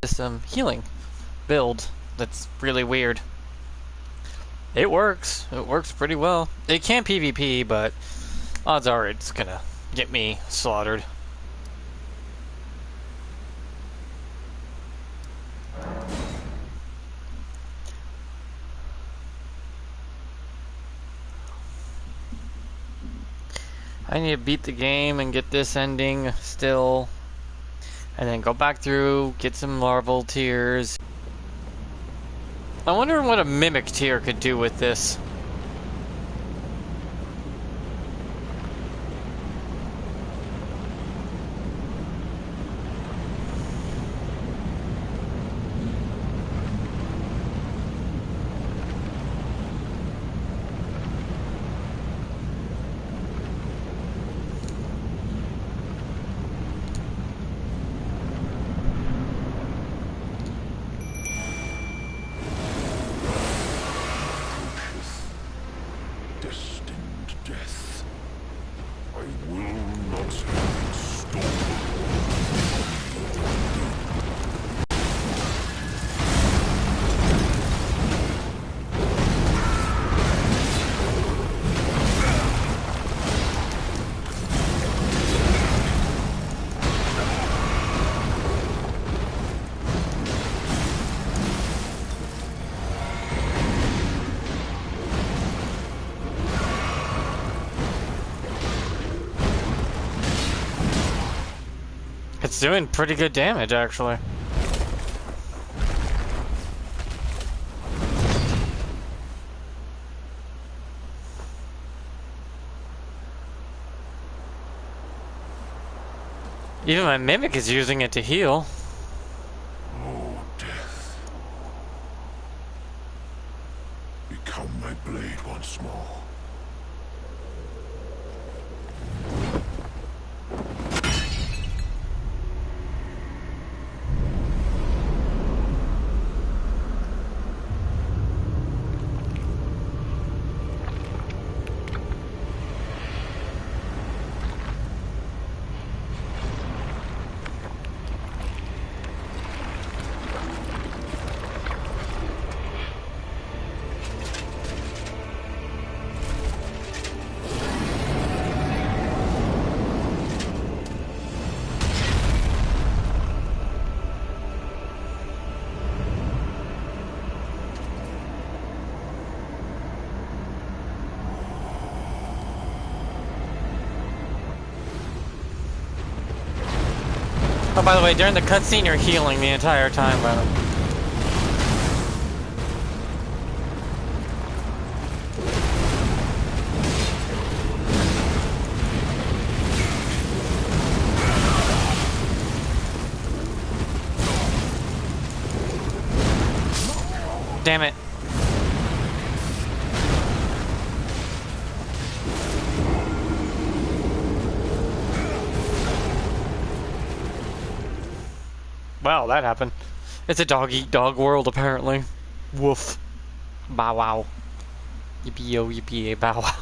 this healing build that's really weird. It works. It works pretty well. It can PvP, but odds are it's gonna get me slaughtered. I need to beat the game and get this ending still. And then go back through, get some larval tears. I wonder what a mimic tier could do with this. It's doing pretty good damage, actually. Even my mimic is using it to heal. Oh, death. Become my blade once more. Oh, by the way, during the cutscene, you're healing the entire time, by the way. Damn it. Wow, that happened. It's a dog-eat-dog world, apparently. Woof. Bow wow. Yippee-yo, yippee-yay, bow wow.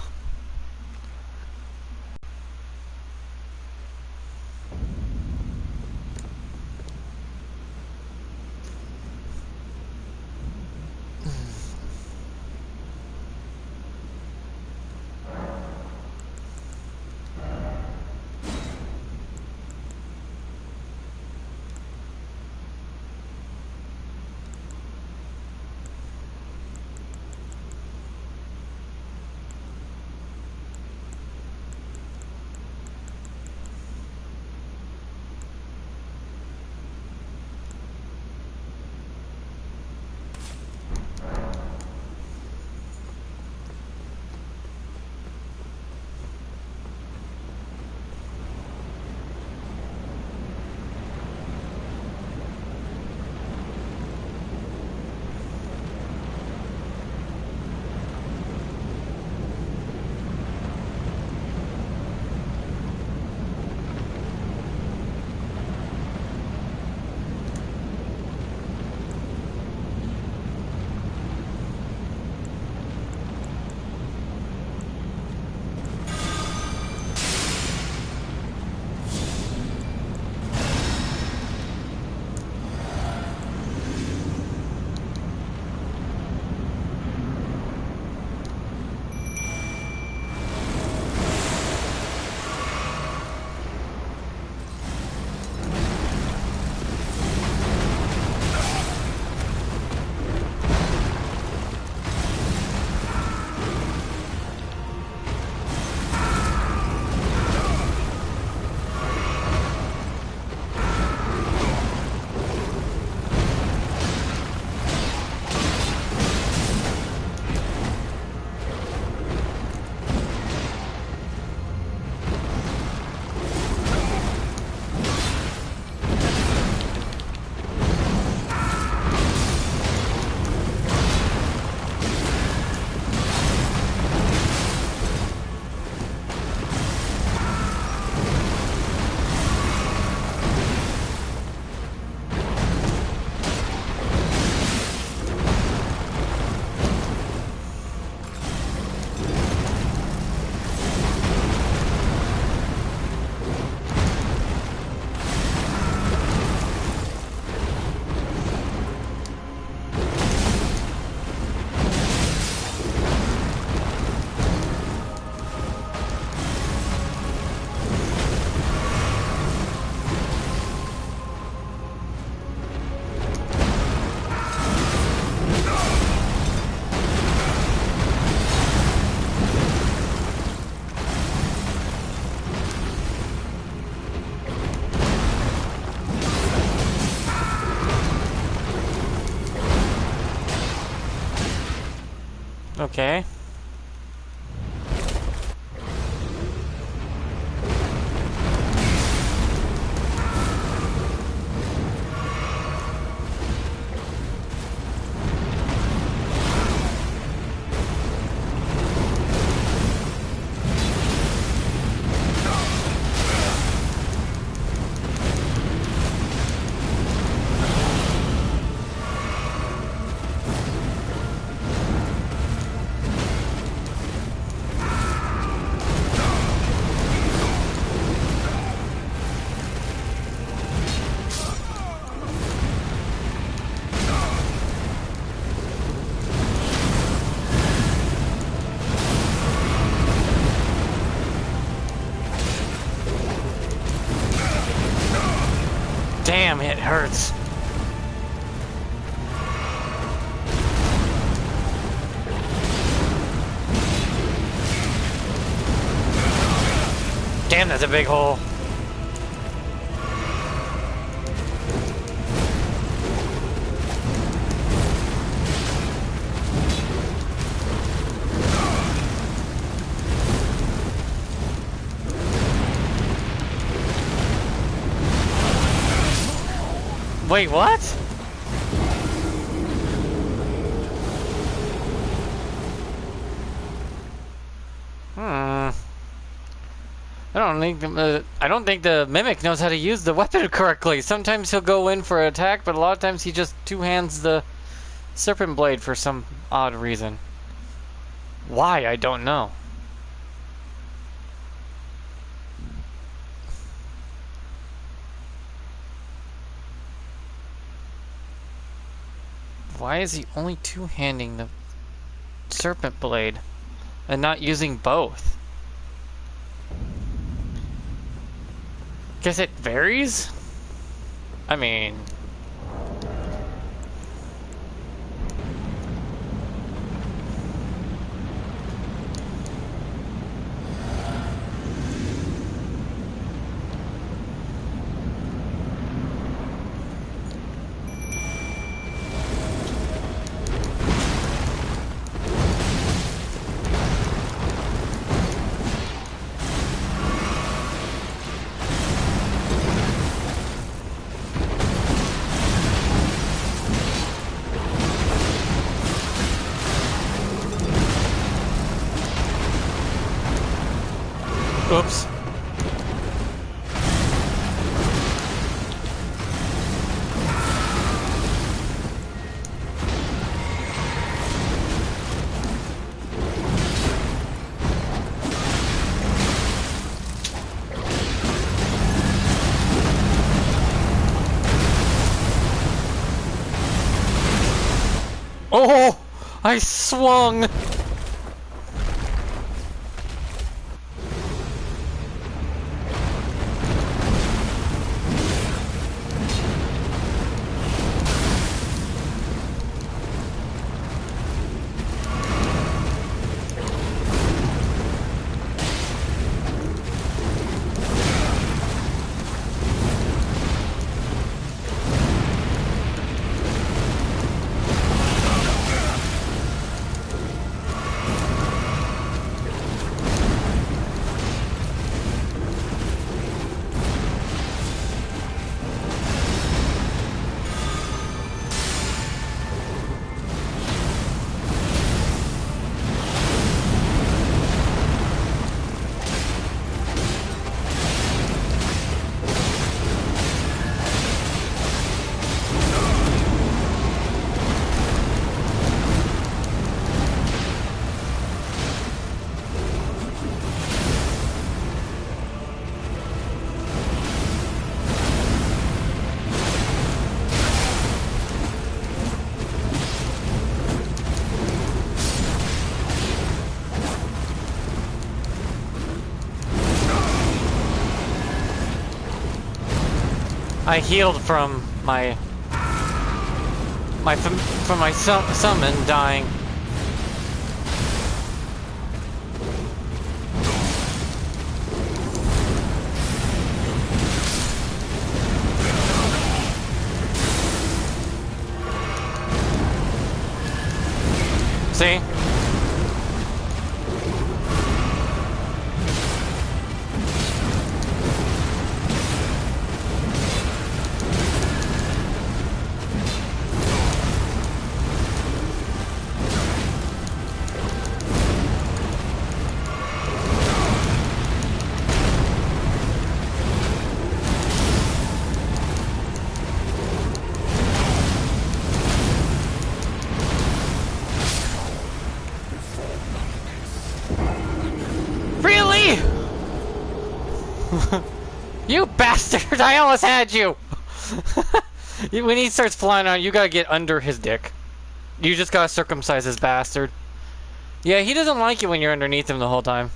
Okay. Damn, it hurts. Damn, that's a big hole. Wait, what? I don't think the mimic knows how to use the weapon correctly. Sometimes he'll go in for an attack, but a lot of times he just two-hands the serpent blade for some odd reason. Why, I don't know. Why is he only two-handing the serpent blade and not using both? Guess it varies? I mean... Oops. Oh! I swung! I healed from my summon dying. See? You bastard! I almost had you! When he starts flying on, you gotta get under his dick. You just gotta circumcise his bastard. Yeah, he doesn't like it when you're underneath him the whole time.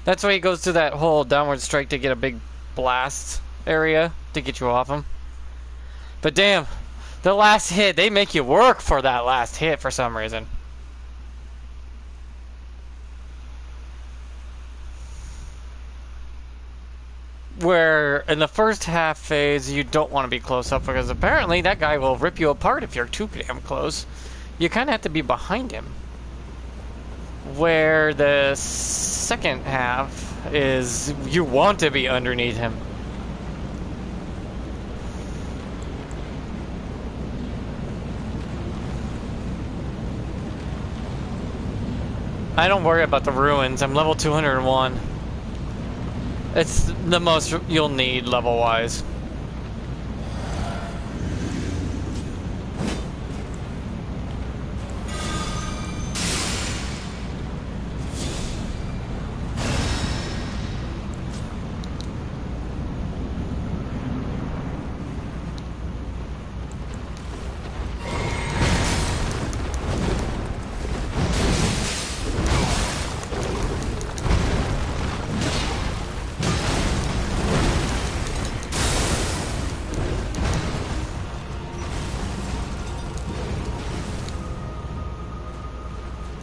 That's why he goes to that whole downward strike to get a big blast area to get you off him. But damn, the last hit, they make you work for that last hit for some reason. Where in the first half phase, you don't want to be close up because apparently that guy will rip you apart if you're too damn close. You kind of have to be behind him. Where the second half is you want to be underneath him. I don't worry about the ruins. I'm level 201. It's the most you'll need level-wise.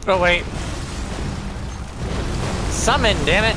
Oh wait. Summon, damn it.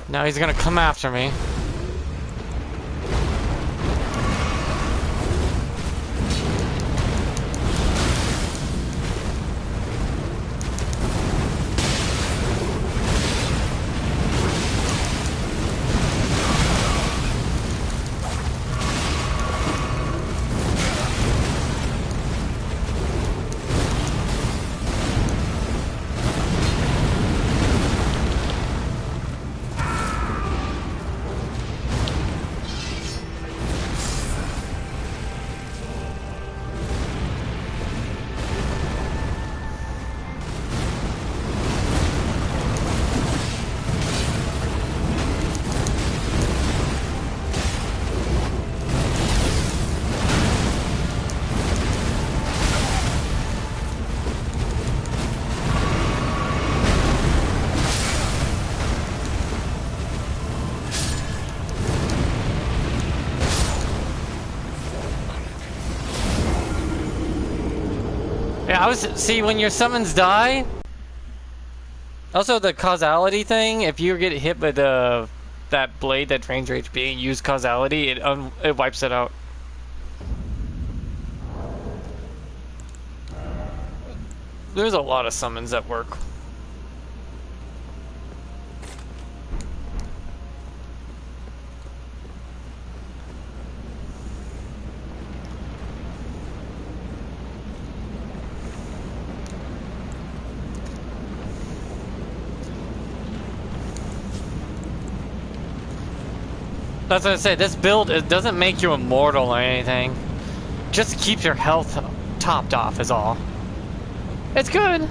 Now he's gonna come after me. Yeah, see, when your summons die, also the causality thing, if you get hit by that blade that drains your HP and use causality, it wipes it out. There's a lot of summons that work. That's what I say, this build, it doesn't make you immortal or anything. Just keeps your health topped off is all. It's good.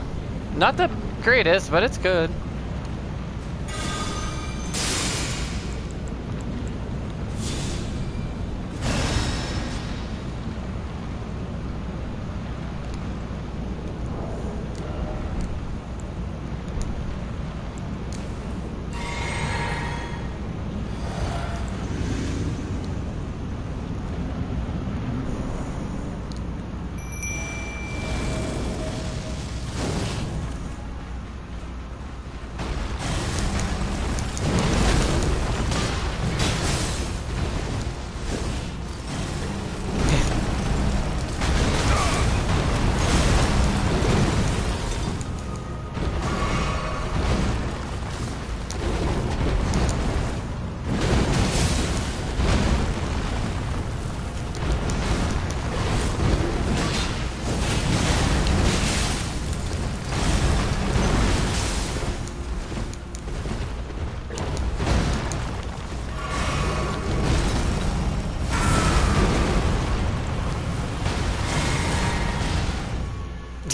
Not the greatest, but it's good.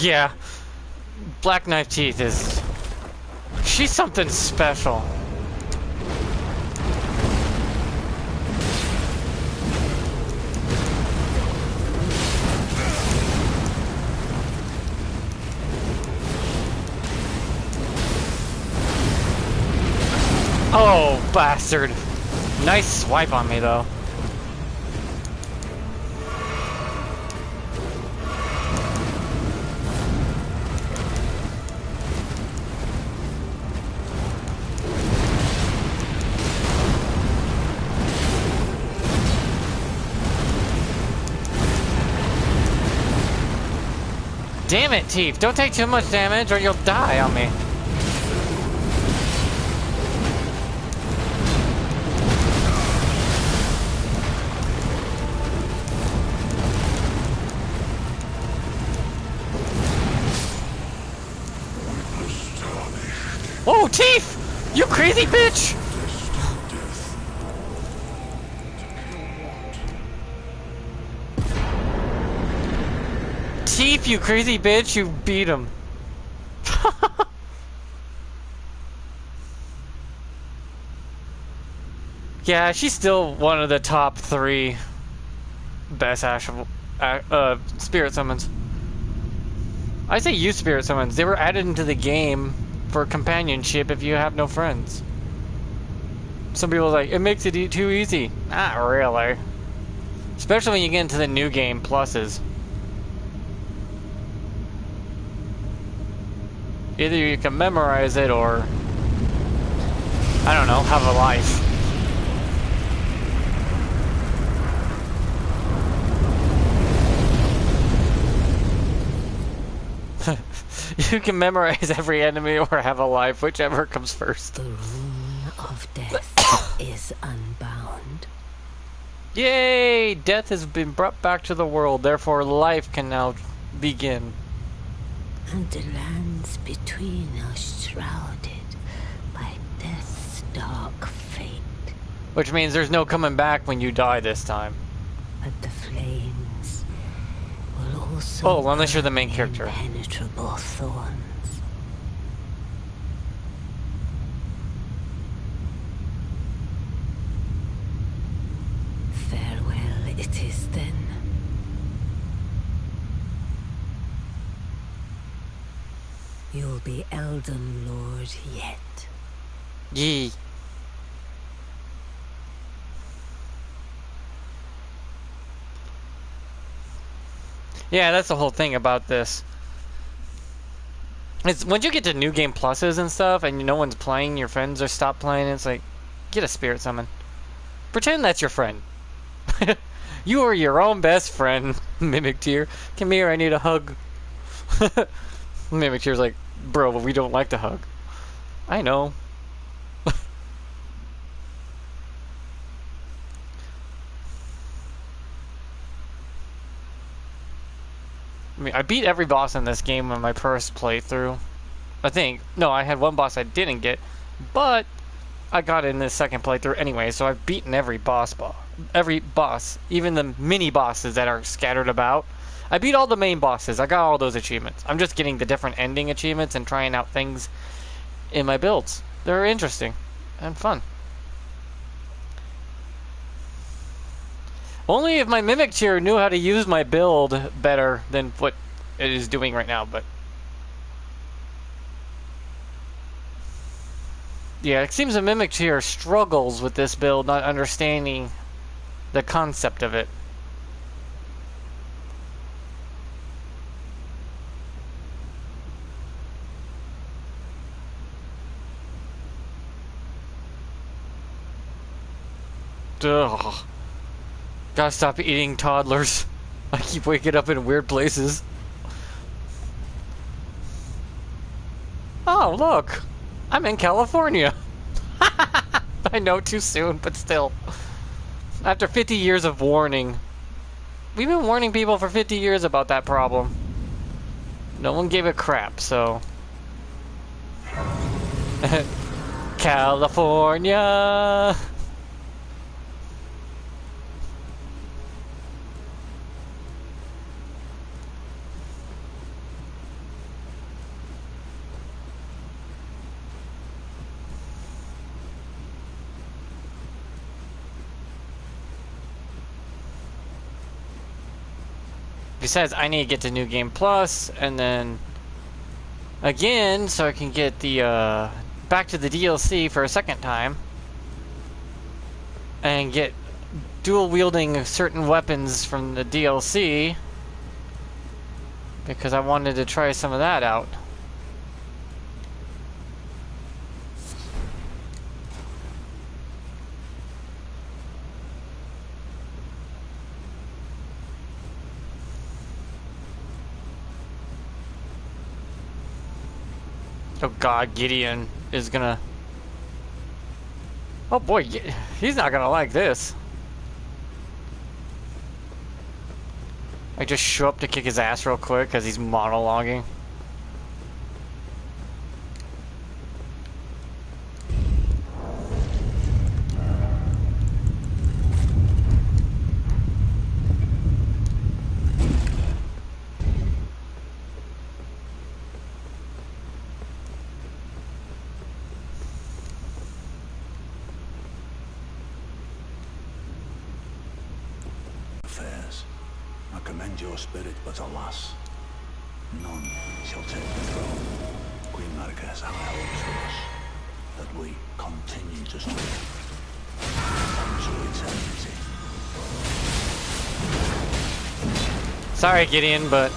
Yeah. Black Knife Teeth is... She's something special. Oh, bastard. Nice swipe on me, though. Damn it, Teeth. Don't take too much damage or you'll die on me. Oh, Teeth! You crazy bitch! Teeth, you crazy bitch, you beat him. Yeah, she's still one of the top 3 best spirit summons. I say use spirit summons. They were added into the game for companionship if you have no friends. Some people are like, it makes it too easy. Not really. Especially when you get into the new game pluses. Either you can memorize it or, I don't know, have a life. You can memorize every enemy or have a life, whichever comes first. The rune of death is unbound. Yay! Death has been brought back to the world, therefore life can now begin. And the lands between are shrouded by death's dark fate. Which means there's no coming back when you die this time. But the flames will also Oh, unless you're the main character. impenetrable thorns. Farewell it is then. You'll be Elden Lord yet. Yee. Yeah, that's the whole thing about this. It's once you get to new game pluses and stuff and no one's playing, your friends are stopped playing, it's like, get a spirit summon. Pretend that's your friend. You are your own best friend, Mimic Tear. Come here, I need a hug. Mimic Tear's like, bro, we don't like to hug. I know. I mean, I beat every boss in this game on my first playthrough. I think. No, I had one boss I didn't get, but I got it in this second playthrough anyway, so I've beaten every boss, even the mini bosses that are scattered about. I beat all the main bosses. I got all those achievements. I'm just getting the different ending achievements and trying out things in my builds. They're interesting and fun. Only if my Mimic Tear knew how to use my build better than what it is doing right now, but... Yeah, it seems the Mimic Tear struggles with this build, not understanding the concept of it. Ugh. Gotta stop eating toddlers. I keep waking up in weird places. Oh, look! I'm in California! I know, too soon, but still. After 50 years of warning. We've been warning people for 50 years about that problem. No one gave a crap, so... California! Besides, I need to get to New Game Plus, and then again, so I can get the back to the DLC for a second time, and get dual wielding certain weapons from the DLC, because I wanted to try some of that out. Oh god, Gideon is gonna... Oh boy, he's not gonna like this. I just show up to kick his ass real quick because he's monologuing. Affairs. I commend your spirit, but alas, none shall take the throne. Queen Marquez, our helps for us, that we continue to strive unto eternity. Sorry, Gideon, but...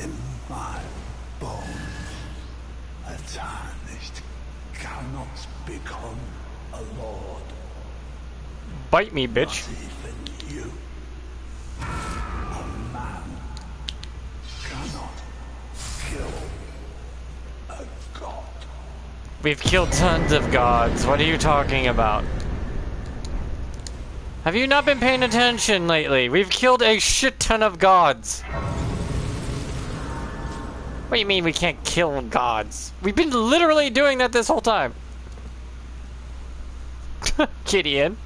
In my bones, a tarnished cannot become a lord. Bite me, bitch. Not even you. A man cannot kill a god. We've killed tons of gods. What are you talking about? Have you not been paying attention lately? We've killed a shit ton of gods. What do you mean we can't kill gods? We've been literally doing that this whole time. Gideon.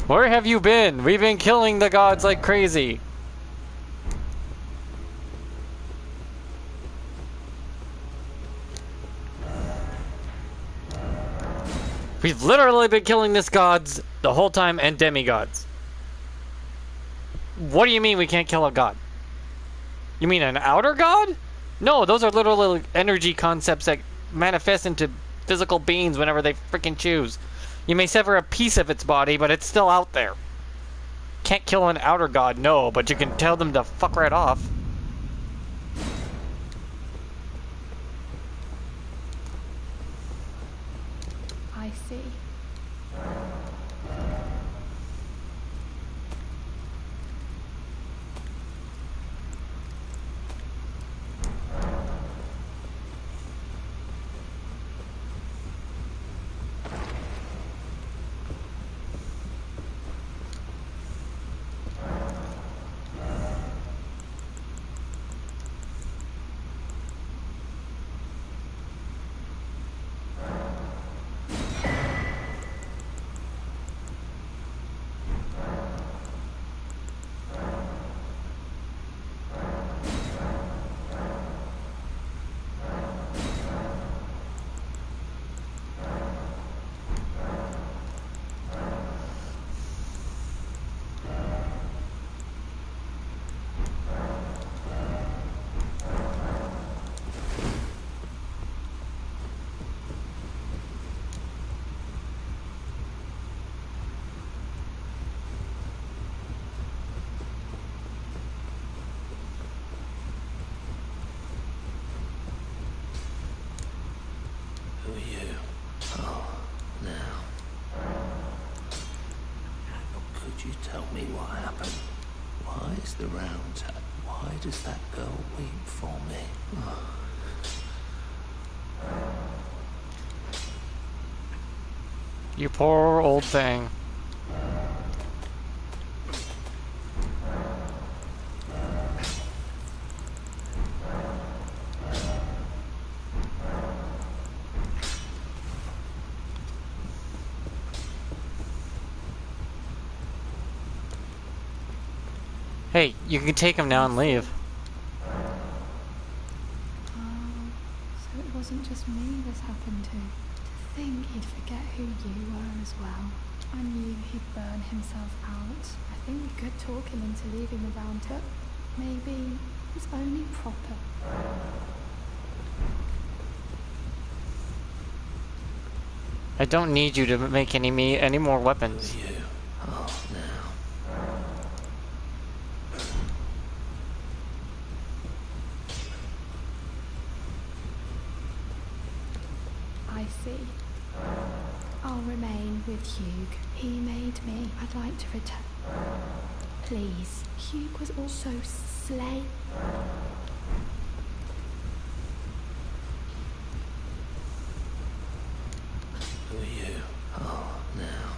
Where have you been? We've been killing the gods like crazy. We've literally been killing this gods the whole time, and demigods. What do you mean we can't kill a god? You mean an outer god? No, those are literally energy concepts that manifest into physical beings whenever they freaking choose. You may sever a piece of its body, but it's still out there. Can't kill an outer god, no, but you can tell them to fuck right off. I see. Tell me what happened. Why is the round hat? Why does that girl weep for me? You poor old thing. Hey, you can take him now and leave. So it wasn't just me this happened to. To think he'd forget who you were as well. I knew he'd burn himself out. I think we could talk him into leaving the round tip. Maybe it's only proper. I don't need you to make any more weapons. You. Oh, now. I see. I'll remain with Hugh. He made me. I'd like to return. Please. Hugh was also slain. Who are you? Oh, now.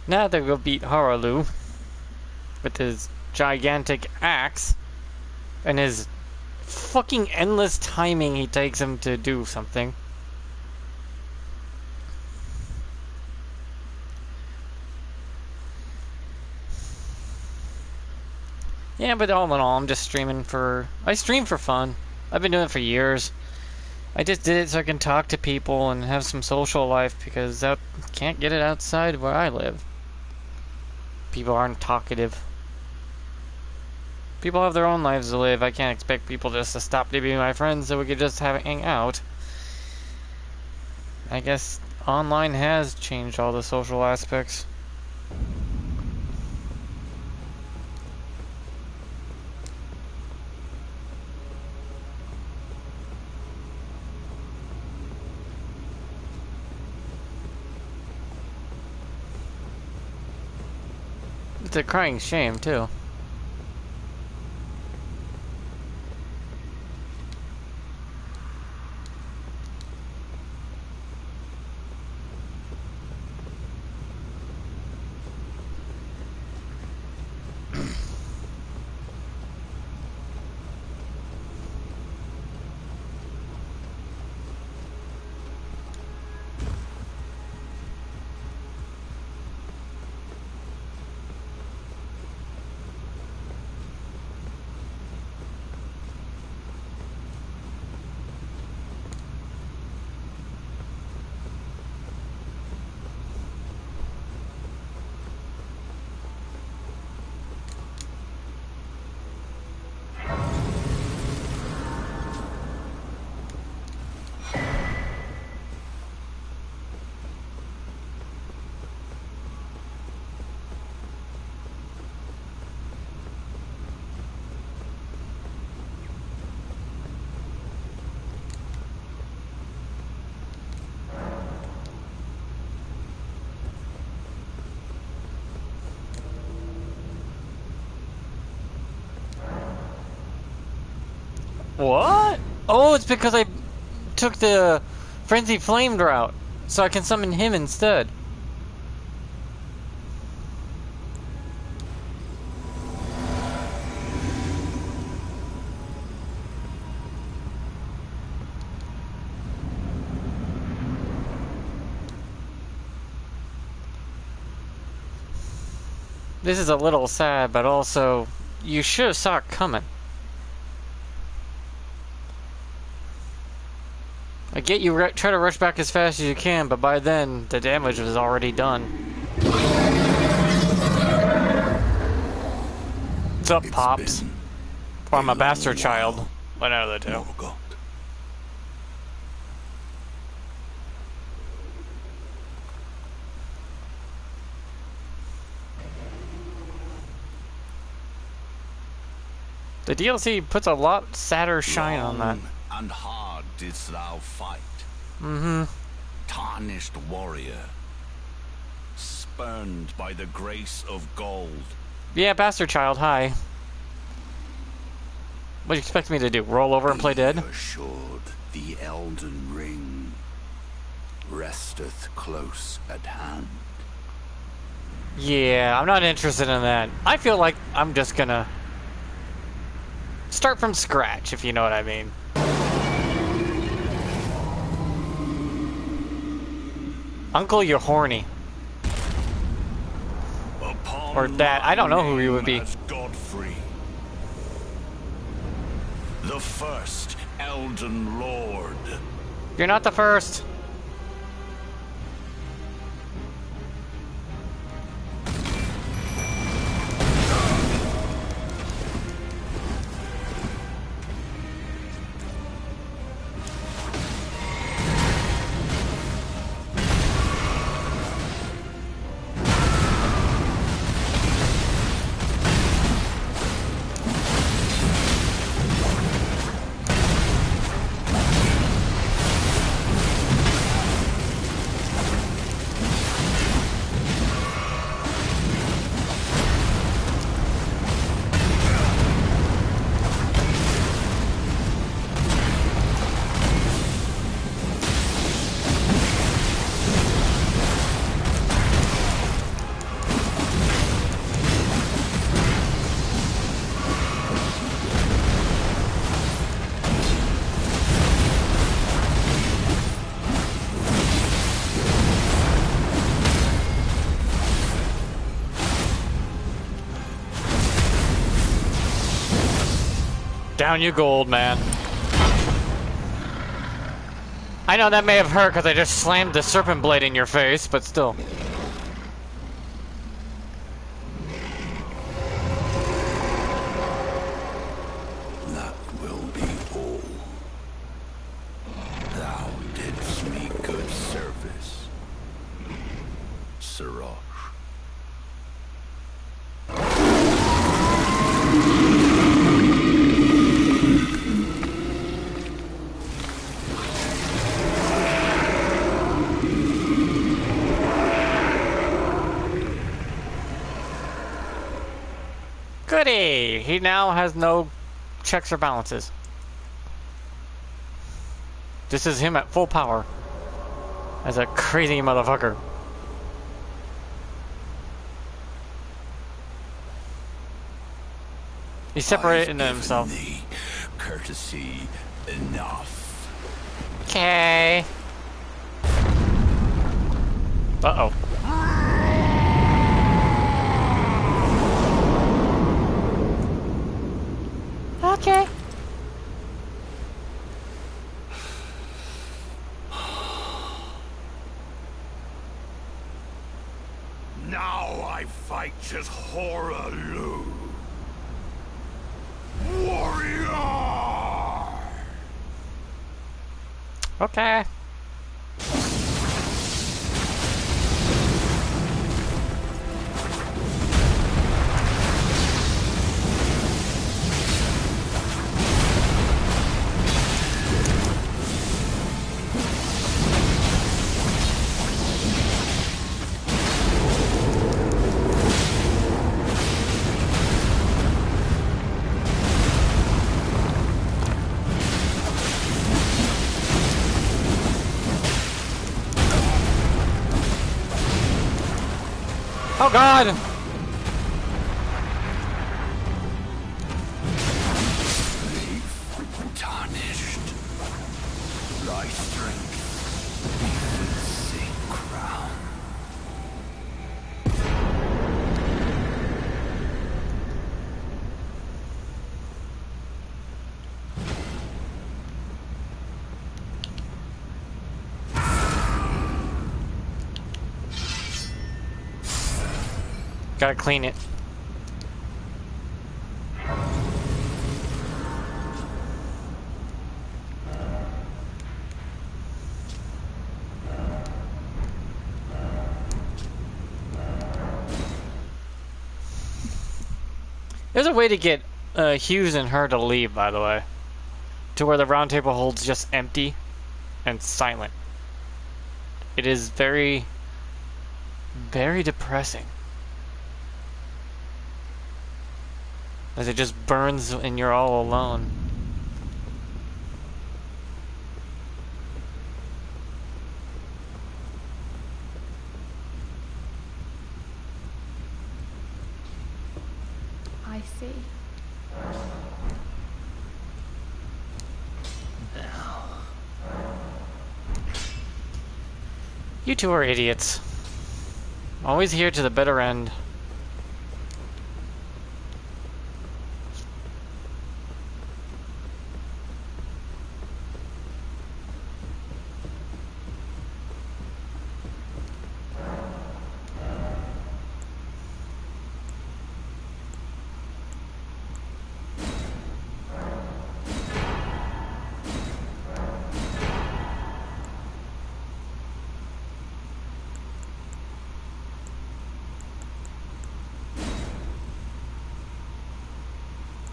Now they'll go beat Haralu with his gigantic axe and his fucking endless timing he takes him to do something. Yeah, but all in all, I'm just streaming for... I stream for fun. I've been doing it for years. I just did it so I can talk to people and have some social life because I can't get it outside where I live. People aren't talkative. People have their own lives to live. I can't expect people just to stop to be my friends so we could just hang out. I guess online has changed all the social aspects. It's a crying shame, too. What? Oh, it's because I took the Frenzy Flamed route, so I can summon him instead. This is a little sad, but also, you should have saw it coming. I get you try to rush back as fast as you can, but by then, the damage was already done. What's up, Pops? Or I'm a bastard child. One out of the two. Morgoth. The DLC puts a lot sadder shine on that. Long and hard didst thou fight. Mm-hmm. Tarnished warrior. Spurned by the grace of gold. Yeah, bastard child, hi. What do you expect me to do? Roll over and play dead? Be assured, the Elden Ring resteth close at hand. Yeah, I'm not interested in that. I feel like I'm just gonna start from scratch, if you know what I mean. Uncle, you're horny. Upon Or that, I don't know who he would be. as Godfrey, the first Elden Lord. You're not the first. Down you go, old man. I know that may have hurt because I just slammed the serpent blade in your face, but still. That will be all. Thou didst me good service, Siraj. Goody! He now has no checks or balances. This is him at full power. As a crazy motherfucker. He's separating himself. Thee courtesy enough. Okay. Uh-oh. Okay. Now I fight as Horalu. Warrior! Okay. Oh God! Tarnished. Thy strength sink crown. Gotta clean it. There's a way to get Hughes and her to leave, by the way. To where the round table holds just empty and silent. It is very, very depressing. As it just burns and you're all alone. I see. You two are idiots. Always here to the bitter end.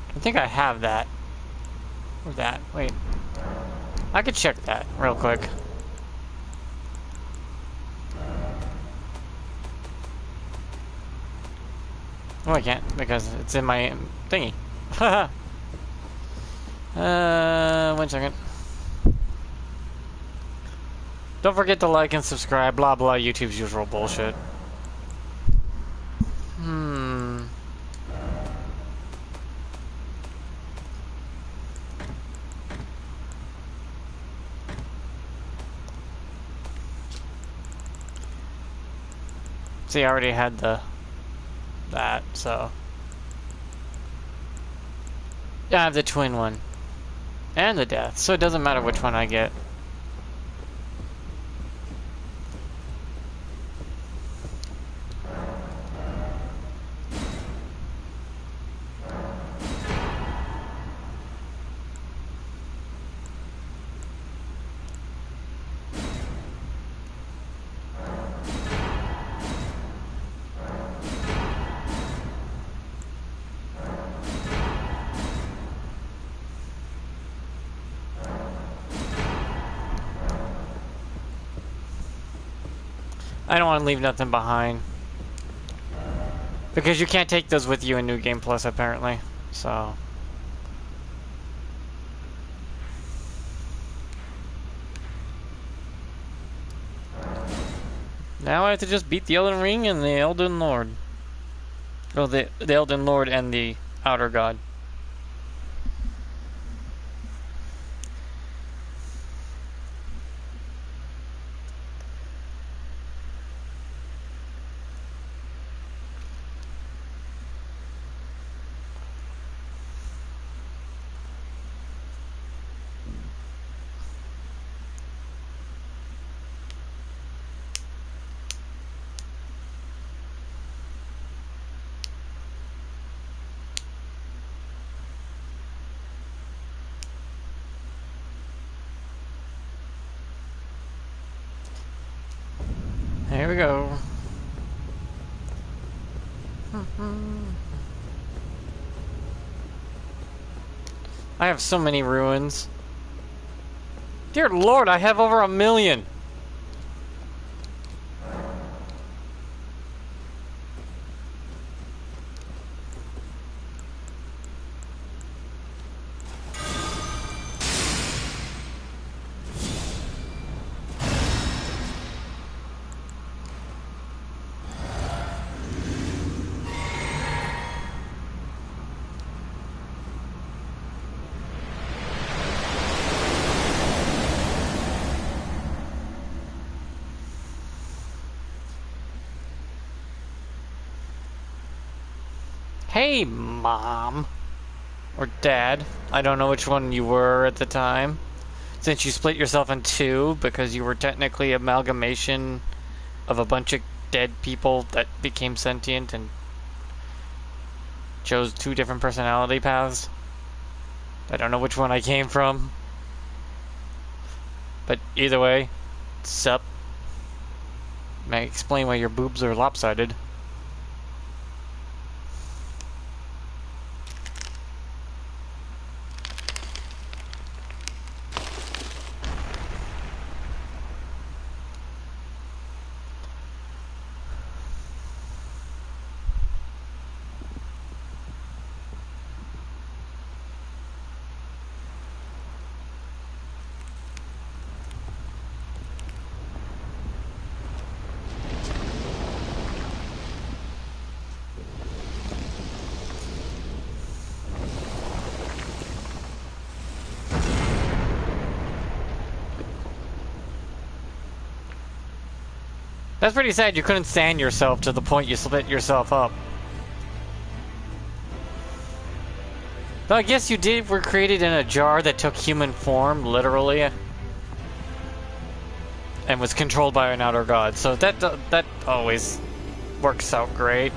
I think I have that. Or that. Wait. I could check that real quick. Oh, I can't because it's in my thingy. Haha. 1 second. Don't forget to like and subscribe. Blah blah. YouTube's usual bullshit. See, I already had that, so yeah, I have the twin one and the death, so it doesn't matter which one I get. I don't want to leave nothing behind. Because you can't take those with you in New Game Plus, apparently. So. Now I have to just beat the Elden Ring and the Elden Lord. Well, the Elden Lord and the Outer God. Here we go. I have so many ruins. Dear Lord, I have over 1 million. Hey, Mom. Or Dad. I don't know which one you were at the time. Since you split yourself in two because you were technically amalgamation of a bunch of dead people that became sentient and chose 2 different personality paths. I don't know which one I came from. But either way, sup. May explain why your boobs are lopsided. That's pretty sad you couldn't stand yourself to the point you split yourself up. Though I guess you were created in a jar that took human form, literally. And was controlled by an outer god, so that always works out great.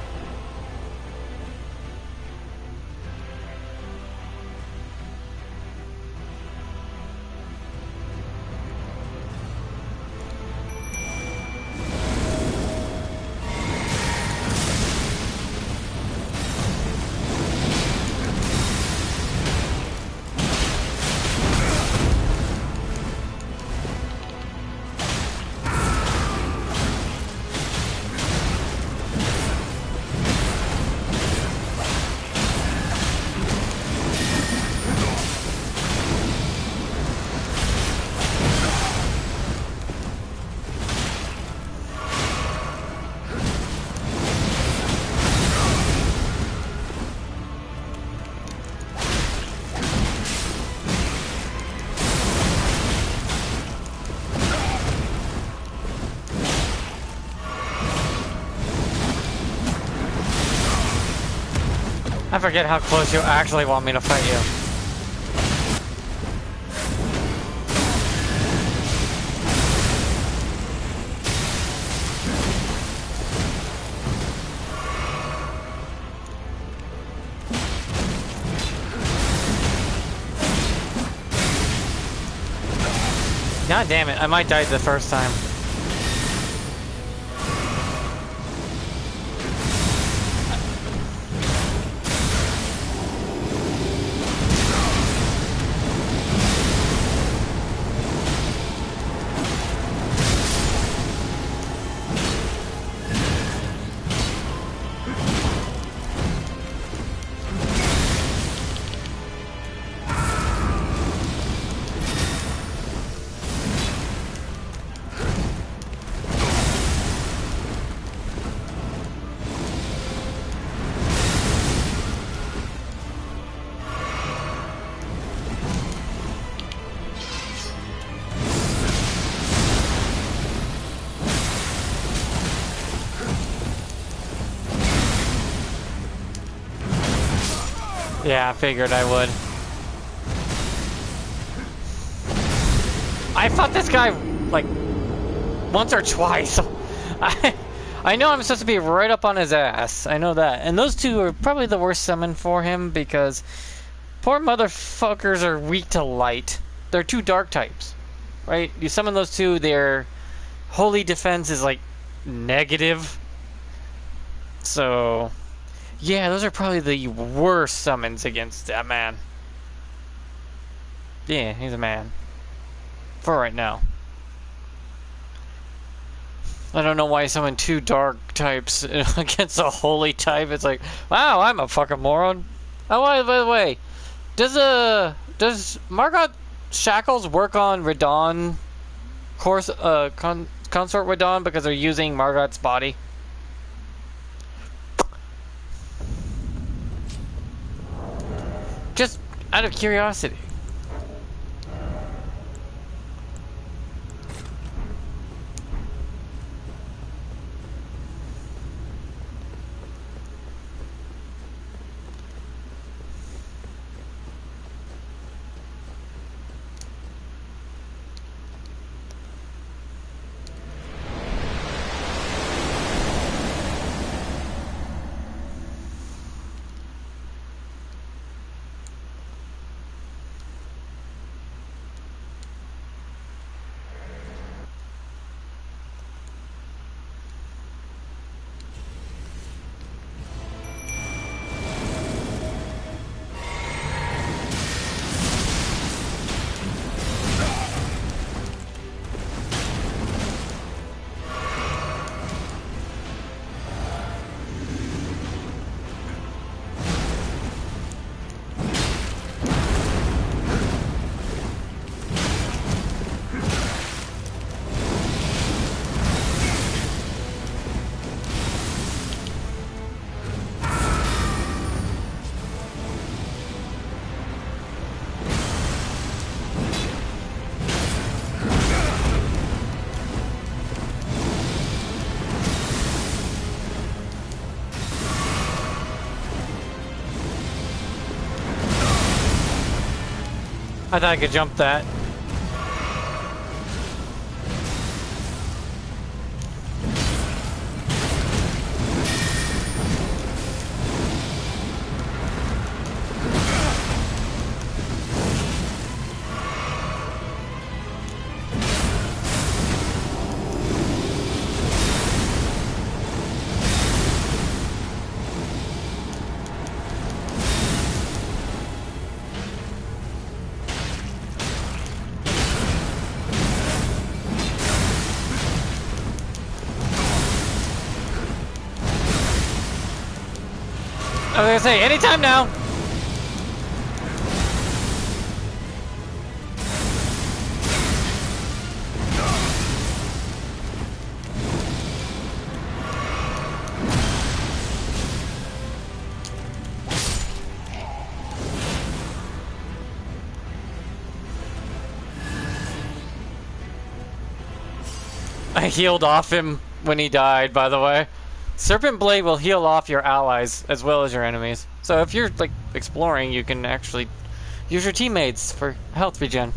I forget how close you actually want me to fight you. God damn it, I might die the first time. Yeah, I figured I would. I fought this guy, like, once or twice. I know I'm supposed to be right up on his ass. I know that. And those two are probably the worst summon for him because poor motherfuckers are weak to light. They're two dark types, right? You summon those two, their holy defense is, like, negative. So... yeah, those are probably the worst summons against that man. Yeah, he's a man. For right now. I don't know why I summoned two dark types against a holy type. It's like, wow, I'm a fucking moron. Oh, by the way, does Margot Shackles work on Radon consort Radon because they're using Margot's body? Just out of curiosity. I thought I could jump that. I was gonna say, anytime now! I healed off him when he died, by the way. Serpent Blade will heal off your allies as well as your enemies. So if you're like exploring, you can actually use your teammates for health regen.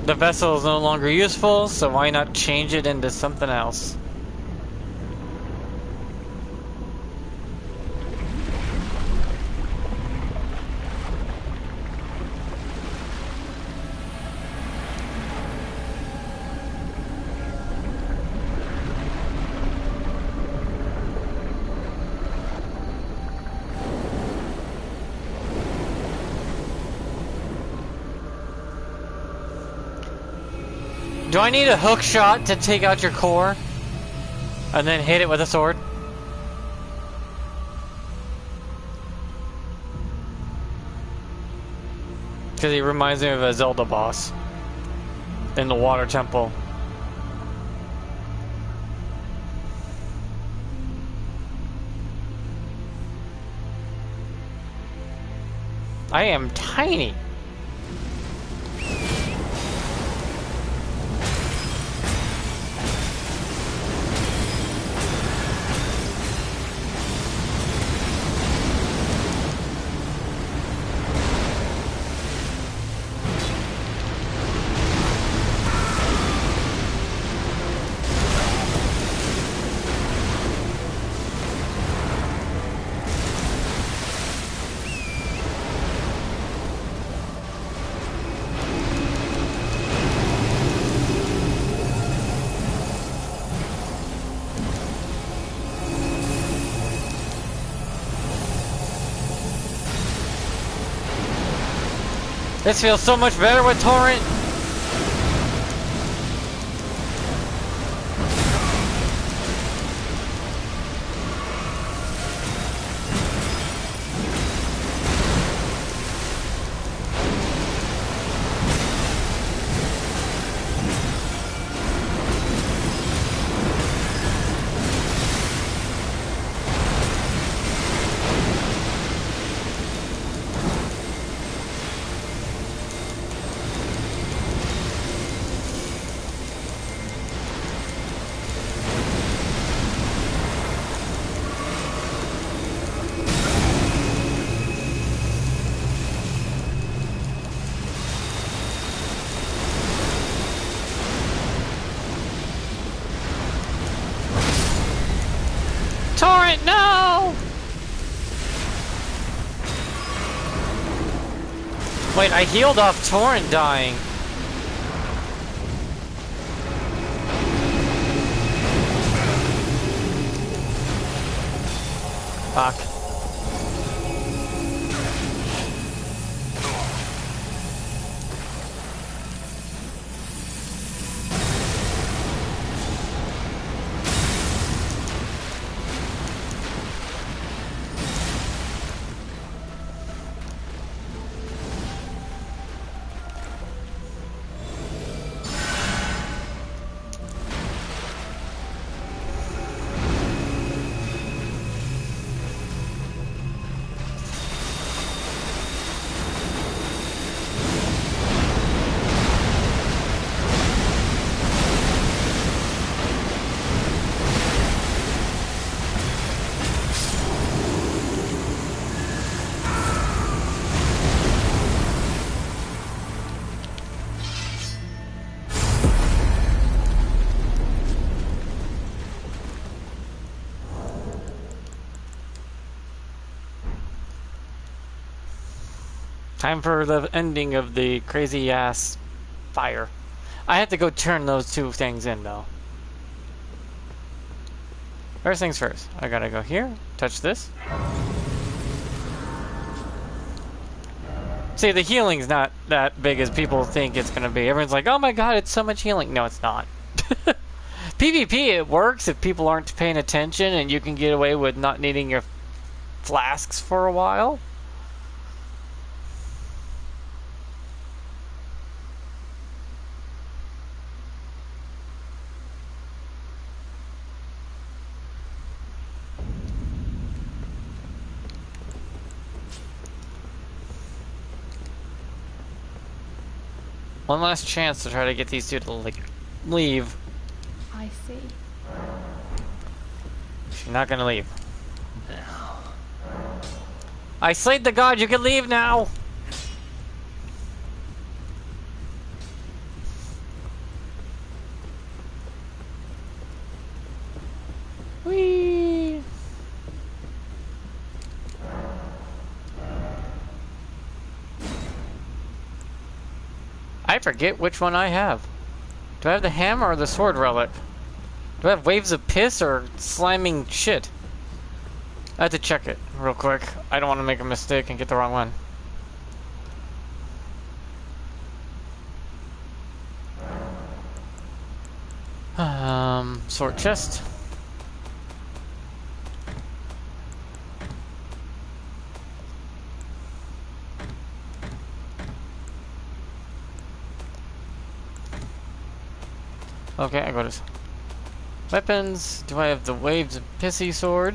The vessel is no longer useful, so why not change it into something else? Do I need a hook shot to take out your core? And then hit it with a sword? Because he reminds me of a Zelda boss in the water temple. I am tiny. This feels so much better with Torrent. Torrent, no! Wait, I healed off Torrent dying. Fuck. Time for the ending of the crazy ass fire. I have to go turn those two things in though. First things first. I gotta go here, touch this. See, the healing's not that big as people think it's gonna be. Everyone's like, oh my god, it's so much healing. No, it's not. PvP, it works if people aren't paying attention and you can get away with not needing your flasks for a while. One last chance to try to get these two to leave. I see. She's not gonna leave. I slayed the god, you can leave now! Whee! I forget which one I have. Do I have the hammer or the sword relic? Do I have waves of piss or sliming shit? I have to check it real quick. I don't want to make a mistake and get the wrong one. Sword chest. Okay, I got it. Weapons. Do I have the waves of pissy sword?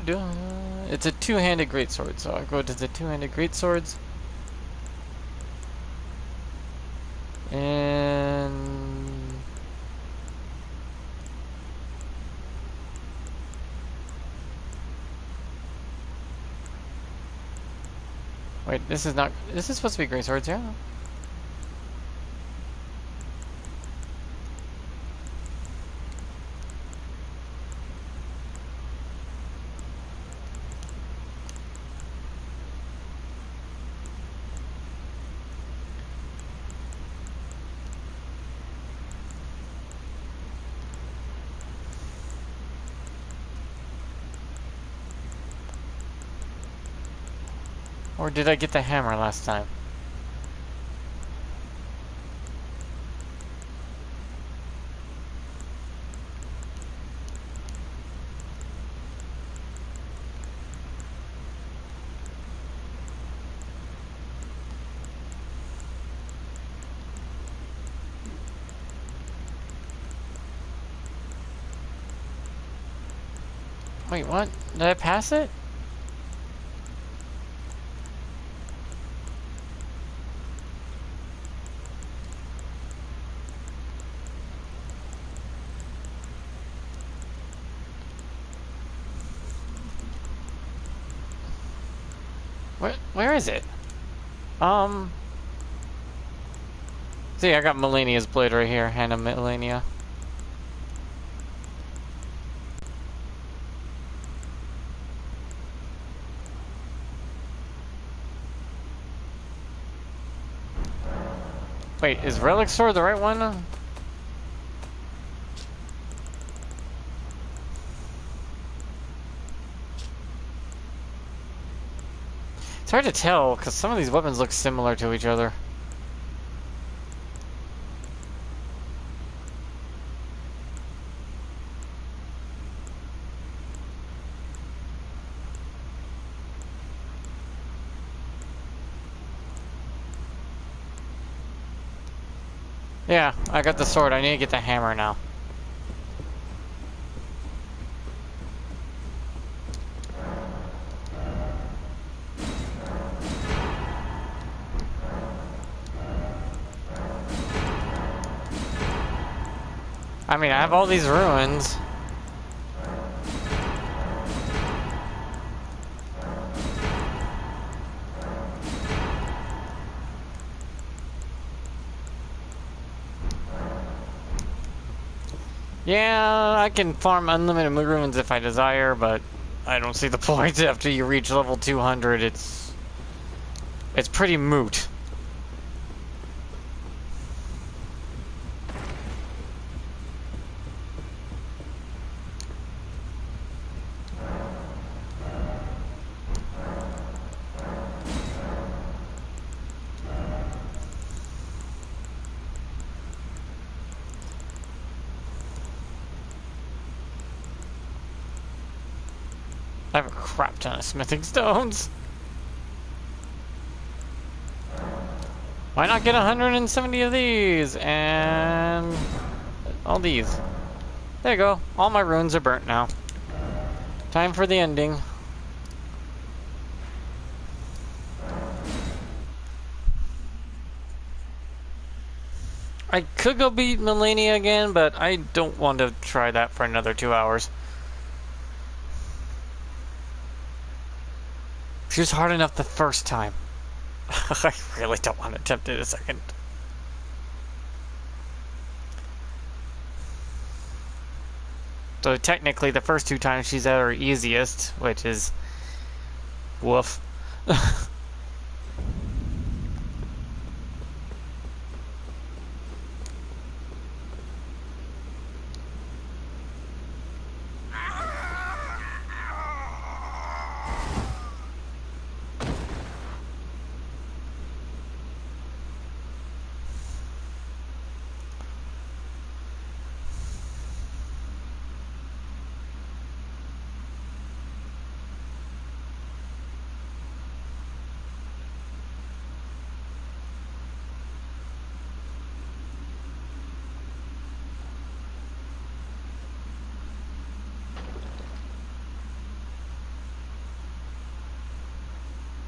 It's a two-handed greatsword, so I'll go to the two-handed greatswords. And wait, this is not. This is supposed to be greatswords, yeah. Or did I get the hammer last time? Wait, what? Did I pass it? Where is it? See, I got Melania's blade right here. Hannah Melania. Wait, is Relic Sword the right one? It's hard to tell, because some of these weapons look similar to each other. Yeah, I got the sword. I need to get the hammer now. I mean, I have all these ruins. Yeah, I can farm unlimited ruins if I desire, but I don't see the point after you reach level 200. It's pretty moot. I have a crap ton of smithing stones. Why not get 170 of these? And all these. There you go. All my runes are burnt now. Time for the ending. I could go beat Melania again, but I don't want to try that for another 2 hours. She was hard enough the first time. I really don't want to attempt it a second. So technically the first 2 times she's at her easiest, which is woof.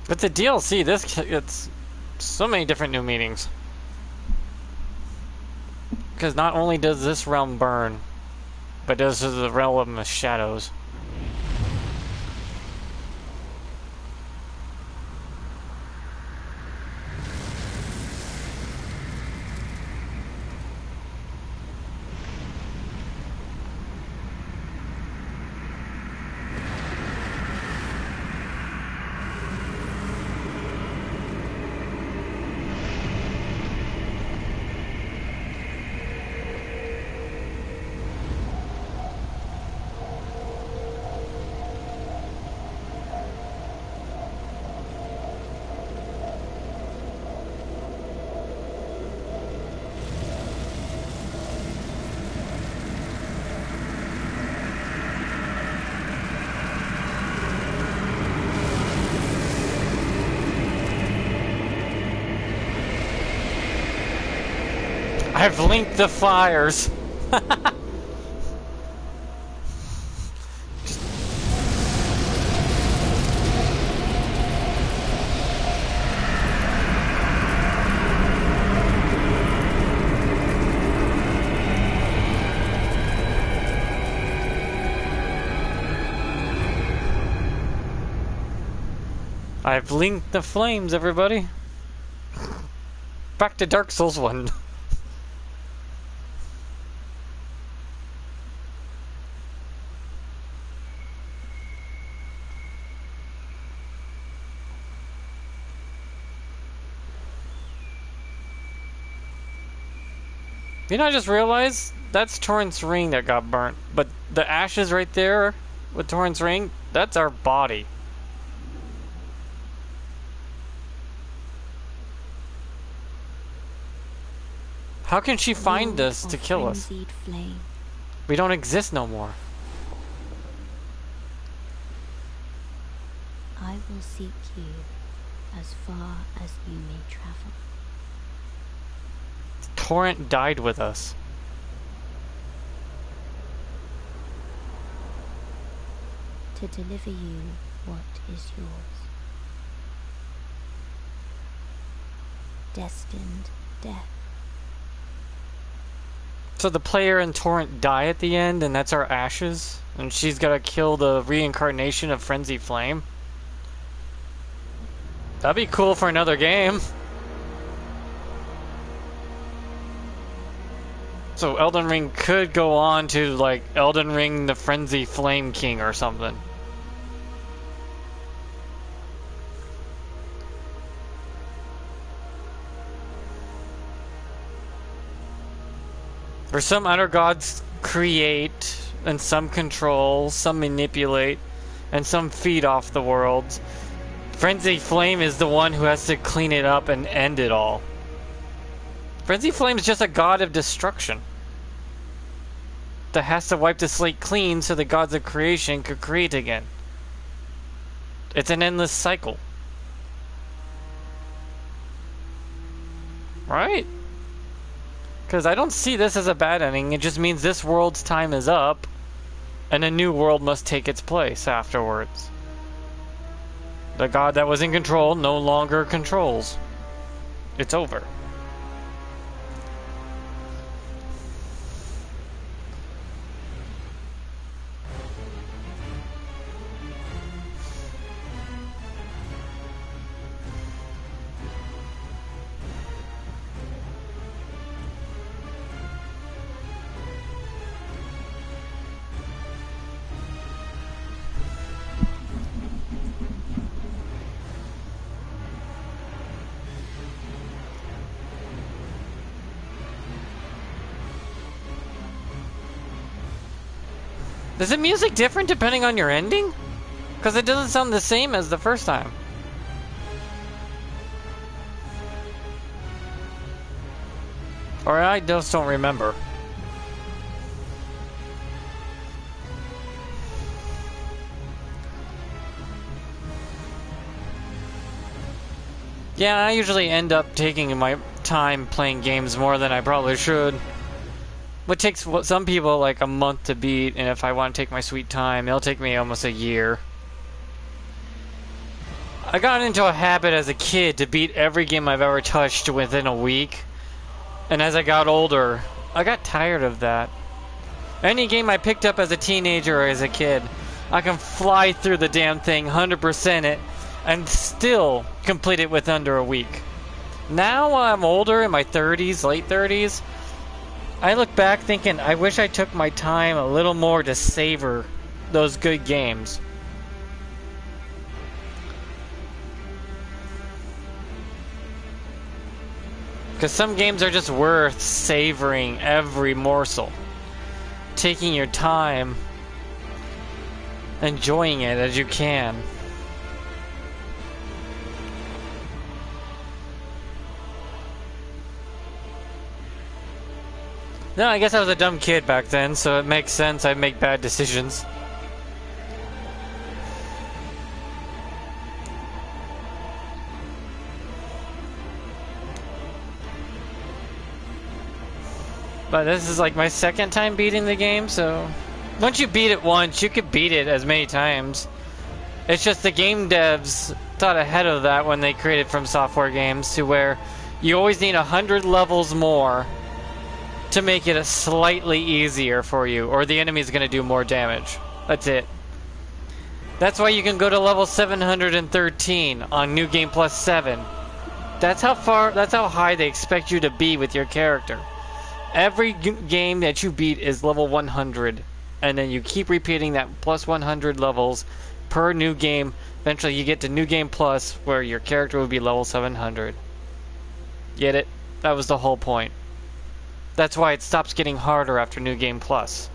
But the DLC, it's so many different new meanings. Because not only does this realm burn, but does the realm of shadows. I've linked the fires. I've linked the flames, everybody. Back to Dark Souls 1. You know, I just realized that's Torrent's ring that got burnt, but the ashes right there with Torrent's ring, that's our body. How can she find us to kill us? Flame. We don't exist no more. I will seek you as far as you may travel. Torrent died with us. To deliver you what is yours. Destined death. So the player and Torrent die at the end, and that's our ashes? And she's gotta kill the reincarnation of Frenzy Flame? That'd be cool for another game. So Elden Ring could go on to, like, Elden Ring the Frenzy Flame King or something. Or some other gods create, and some control, some manipulate, and some feed off the world. Frenzy Flame is the one who has to clean it up and end it all. Frenzy Flame is just a god of destruction that has to wipe the slate clean so the gods of creation could create again. It's an endless cycle. Right? Because I don't see this as a bad ending. It just means this world's time is up, and a new world must take its place afterwards. The god that was in control no longer controls. It's over. Is the music different depending on your ending? Because it doesn't sound the same as the first time. Or I just don't remember. Yeah, I usually end up taking my time playing games more than I probably should. What takes some people like a month to beat, and if I want to take my sweet time, it'll take me almost a year. I got into a habit as a kid to beat every game I've ever touched within a week. And as I got older, I got tired of that. Any game I picked up as a teenager or as a kid, I can fly through the damn thing, 100% it, and still complete it with under a week. Now while I'm older, in my 30s, late 30s, I look back thinking, I wish I took my time a little more to savor those good games. Because some games are just worth savoring every morsel. Taking your time, enjoying it as you can. No, I guess I was a dumb kid back then, so it makes sense I'd make bad decisions. But this is like my second time beating the game, so... Once you beat it once, you could beat it as many times. It's just the game devs thought ahead of that when they created From Software games, to where you always need 100 levels more to make it a slightly easier for you, or the enemy's gonna do more damage. That's it. That's why you can go to level 713 on New Game Plus 7. That's how high they expect you to be with your character. Every game that you beat is level 100, and then you keep repeating that plus 100 levels per new game. Eventually you get to New Game Plus, where your character will be level 700. Get it? That was the whole point. That's why it stops getting harder after New Game Plus.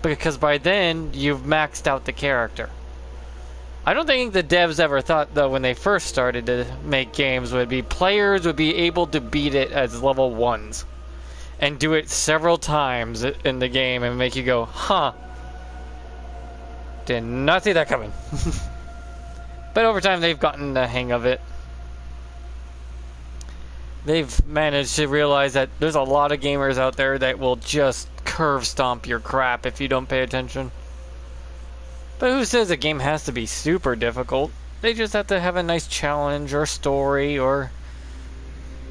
Because by then, you've maxed out the character. I don't think the devs ever thought, though, when they first started to make games, players would be able to beat it as level 1s. And do it several times in the game and make you go, huh. Did not see that coming. But over time, they've gotten the hang of it. They've managed to realize that there's a lot of gamers out there that will just curve stomp your crap if you don't pay attention. But who says a game has to be super difficult? They just have to have a nice challenge or story, or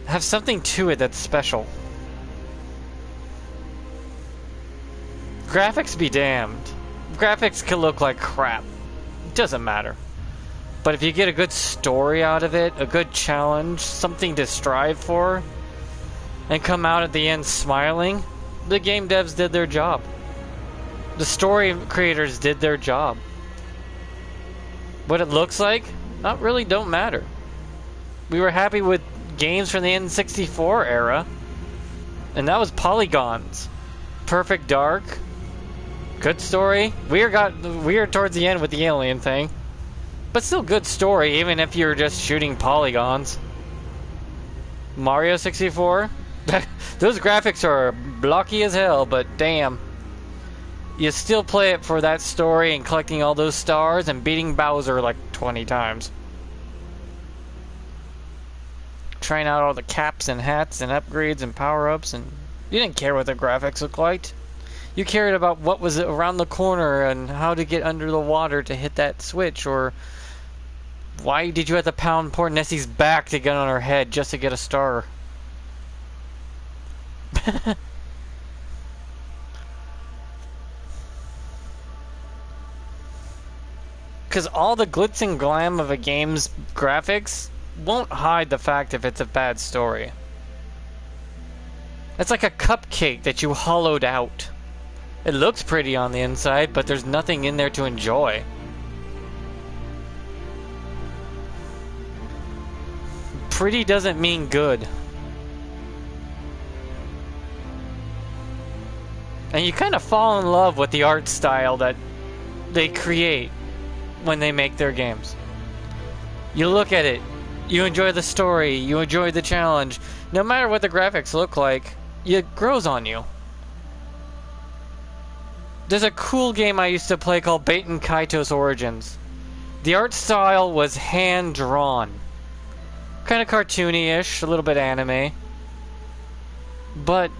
have something to it that's special. Graphics be damned. Graphics can look like crap. It doesn't matter. But if you get a good story out of it, a good challenge, something to strive for, and come out at the end smiling, the game devs did their job. The story creators did their job. What it looks like, not really don't matter. We were happy with games from the N64 era, and that was polygons. Perfect Dark, good story. Weird towards the end with the alien thing. But still good story, even if you're just shooting polygons. Mario 64? Those graphics are blocky as hell, but damn. you still play it for that story and collecting all those stars and beating Bowser like 20 times. Trying out all the caps and hats and upgrades and power-ups, and you didn't care what the graphics looked like. You cared about what was around the corner and how to get under the water to hit that switch, or why did you have to pound poor Nessie's back to get on her head just to get a star? Because all the glitz and glam of a game's graphics won't hide the fact if it's a bad story. It's like a cupcake that you hollowed out. It looks pretty on the inside, but there's nothing in there to enjoy. Pretty doesn't mean good. And you kind of fall in love with the art style that they create when they make their games. You look at it, you enjoy the story, you enjoy the challenge. No matter what the graphics look like, it grows on you. There's a cool game I used to play called Baten Kaitos Origins. The art style was hand-drawn. Kind of cartoony-ish, a little bit anime. But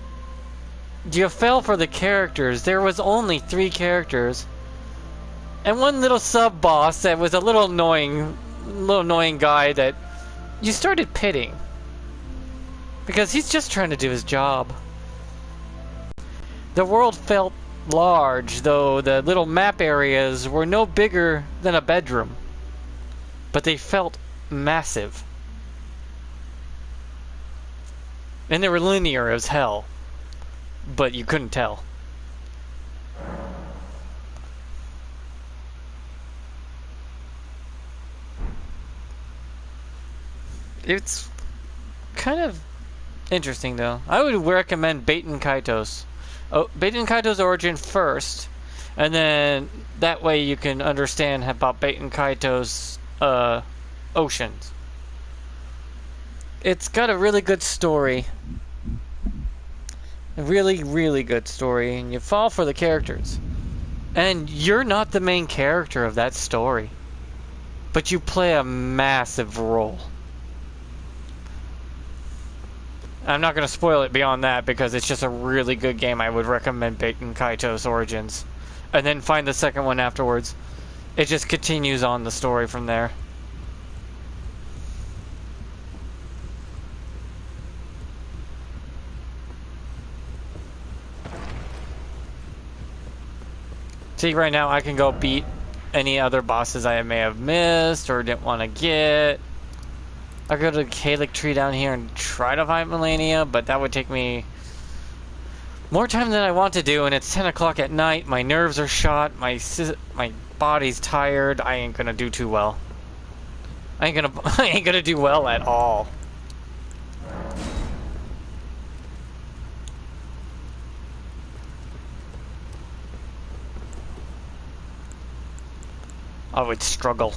you fell for the characters. There was only 3 characters. And one little sub-boss that was a little annoying guy that you started pitying. Because he's just trying to do his job. The world felt large, though the little map areas were no bigger than a bedroom. But they felt massive. And they were linear as hell. But you couldn't tell. It's kind of interesting, though. I would recommend Baten Kaitos. Oh, Baten Kaitos Origin first, and then that way you can understand about Baten Kaitos Oceans. It's got a really good story. A really, really good story, and you fall for the characters. And you're not the main character of that story, but you play a massive role. I'm not going to spoil it beyond that because it's just a really good game. I would recommend Baten Kaitos Origins. And then find the second one afterwards. It just continues on the story from there. See, right now I can go beat any other bosses I may have missed or didn't want to get. I go to the Kalik tree down here and try to find Melania, but that would take me more time than I want to do, and it's 10 o'clock at night, my nerves are shot, my body's tired, I ain't gonna do too well. I ain't gonna do well at all. I would struggle.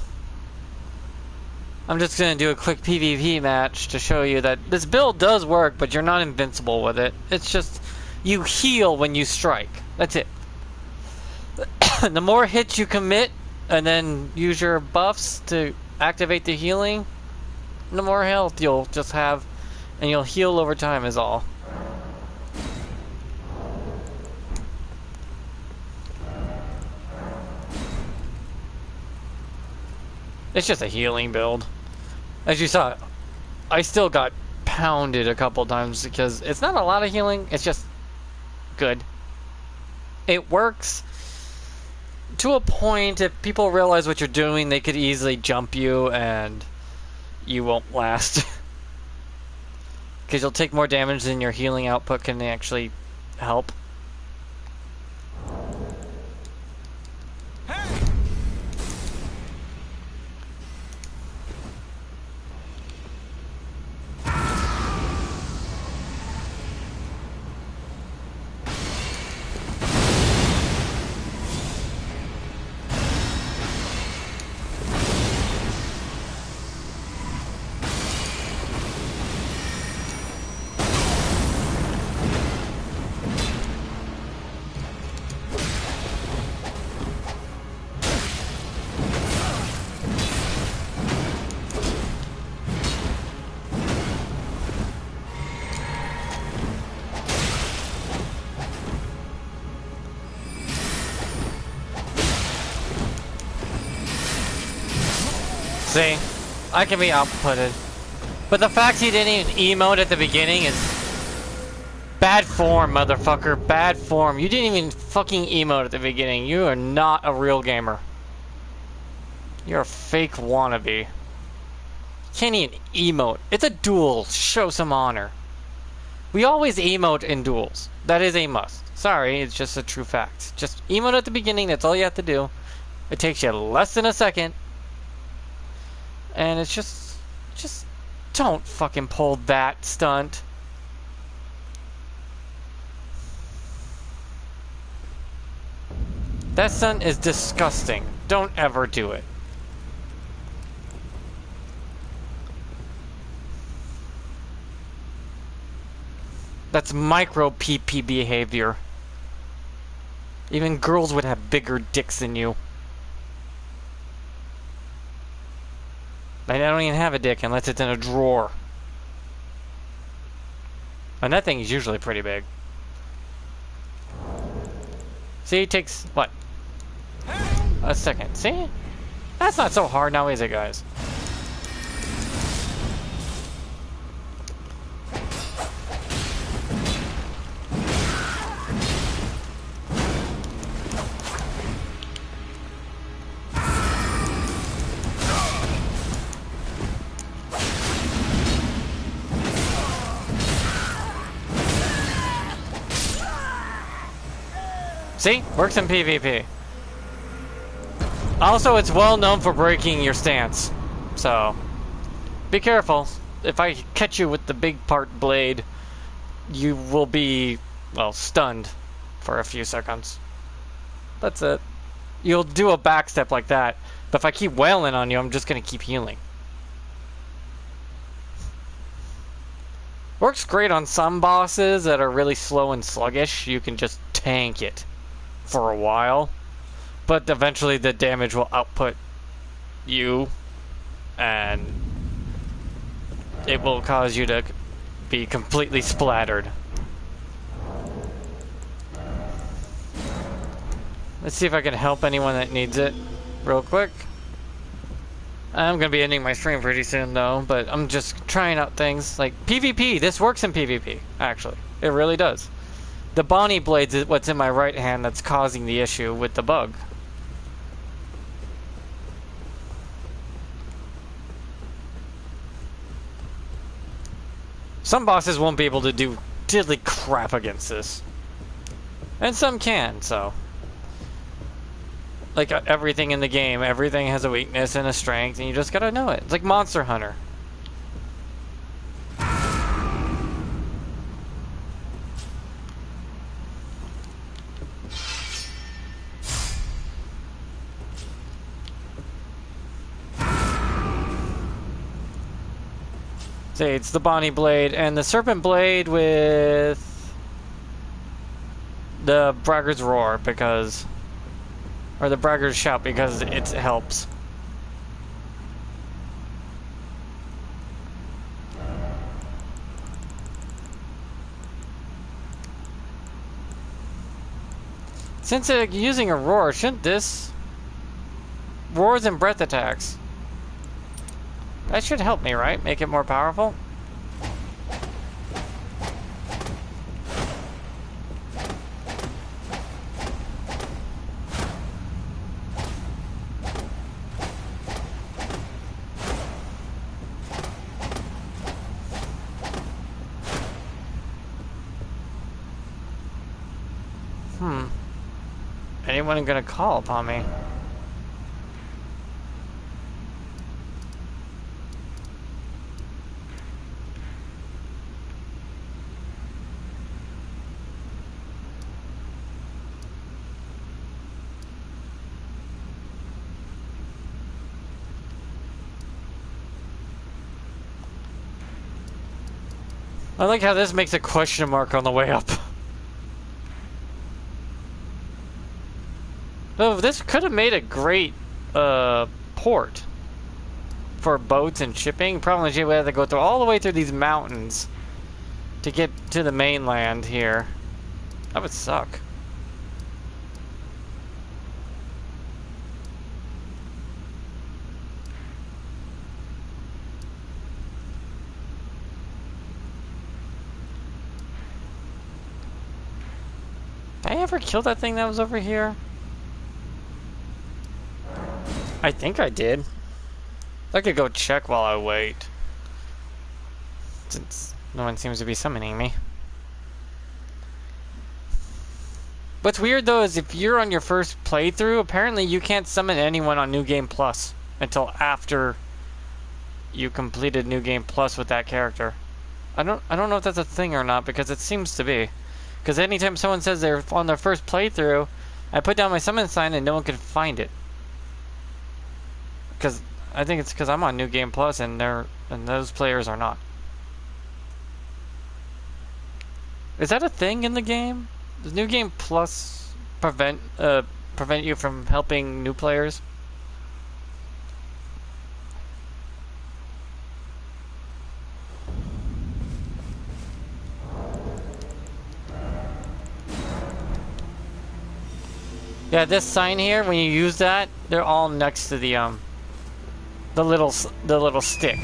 I'm just gonna do a quick PvP match to show you that this build does work, but you're not invincible with it. It's just, you heal when you strike. That's it. The more hits you commit, and then use your buffs to activate the healing, the more health you'll just have, and you'll heal over time is all. It's just a healing build. As you saw, I still got pounded a couple times because it's not a lot of healing, it's just good. It works to a point. If people realize what you're doing, they could easily jump you and you won't last. Because you'll take more damage than your healing output can actually help. See? I can be outputted. But the fact he didn't even emote at the beginning is bad form, motherfucker. Bad form. You didn't even fucking emote at the beginning. You are not a real gamer. You're a fake wannabe. Can't even emote. It's a duel. Show some honor. We always emote in duels. That is a must. Sorry, it's just a true fact. Just emote at the beginning. That's all you have to do. It takes you less than a second. And it's just don't fucking pull that stunt. That stunt is disgusting. Don't ever do it. That's micro PP behavior. Even girls would have bigger dicks than you. I don't even have a dick unless it's in a drawer. And that thing is usually pretty big. See, it takes, what? A second. See? That's not so hard now, is it, guys? See? Works in PvP. Also, it's well known for breaking your stance. So, be careful. If I catch you with the big part blade, you will be, well, stunned for a few seconds. That's it. You'll do a backstep like that, but if I keep wailing on you, I'm just gonna keep healing. Works great on some bosses that are really slow and sluggish. You can just tank it for a while, but eventually the damage will output you, and it will cause you to be completely splattered. Let's see if I can help anyone that needs it real quick. I'm gonna be ending my stream pretty soon though, but I'm just trying out things like PvP. This works in PvP, actually. It really does. The Bonnie Blades is what's in my right hand that's causing the issue with the bug. Some bosses won't be able to do diddly crap against this. And some can, so. Like everything in the game, everything has a weakness and a strength, and you just gotta know it. It's like Monster Hunter. See, it's the Bonnie Blade and the Serpent Blade with the Braggart's Roar because, or the Braggart's Shout because it helps. Since they're using a roar, shouldn't this roars and breath attacks? That should help me, right? Make it more powerful? Anyone gonna call upon me? I like how this makes a question mark on the way up. Oh, this could have made a great port for boats and shipping. Problem is you would have to go through all the way through these mountains to get to the mainland here. That would suck. I ever kill that thing that was over here? I think I did. I could go check while I wait. Since no one seems to be summoning me. What's weird though is if you're on your first playthrough, apparently you can't summon anyone on New Game Plus until after you completed New Game Plus with that character. I don't know if that's a thing or not, because it seems to be. Because anytime someone says they're on their first playthrough, I put down my summon sign and no one can find it. Because I think it's because I'm on New Game Plus and those players are not. Is that a thing in the game? Does New Game Plus prevent you from helping new players? Yeah, this sign here, when you use that, they're all next to the little stick.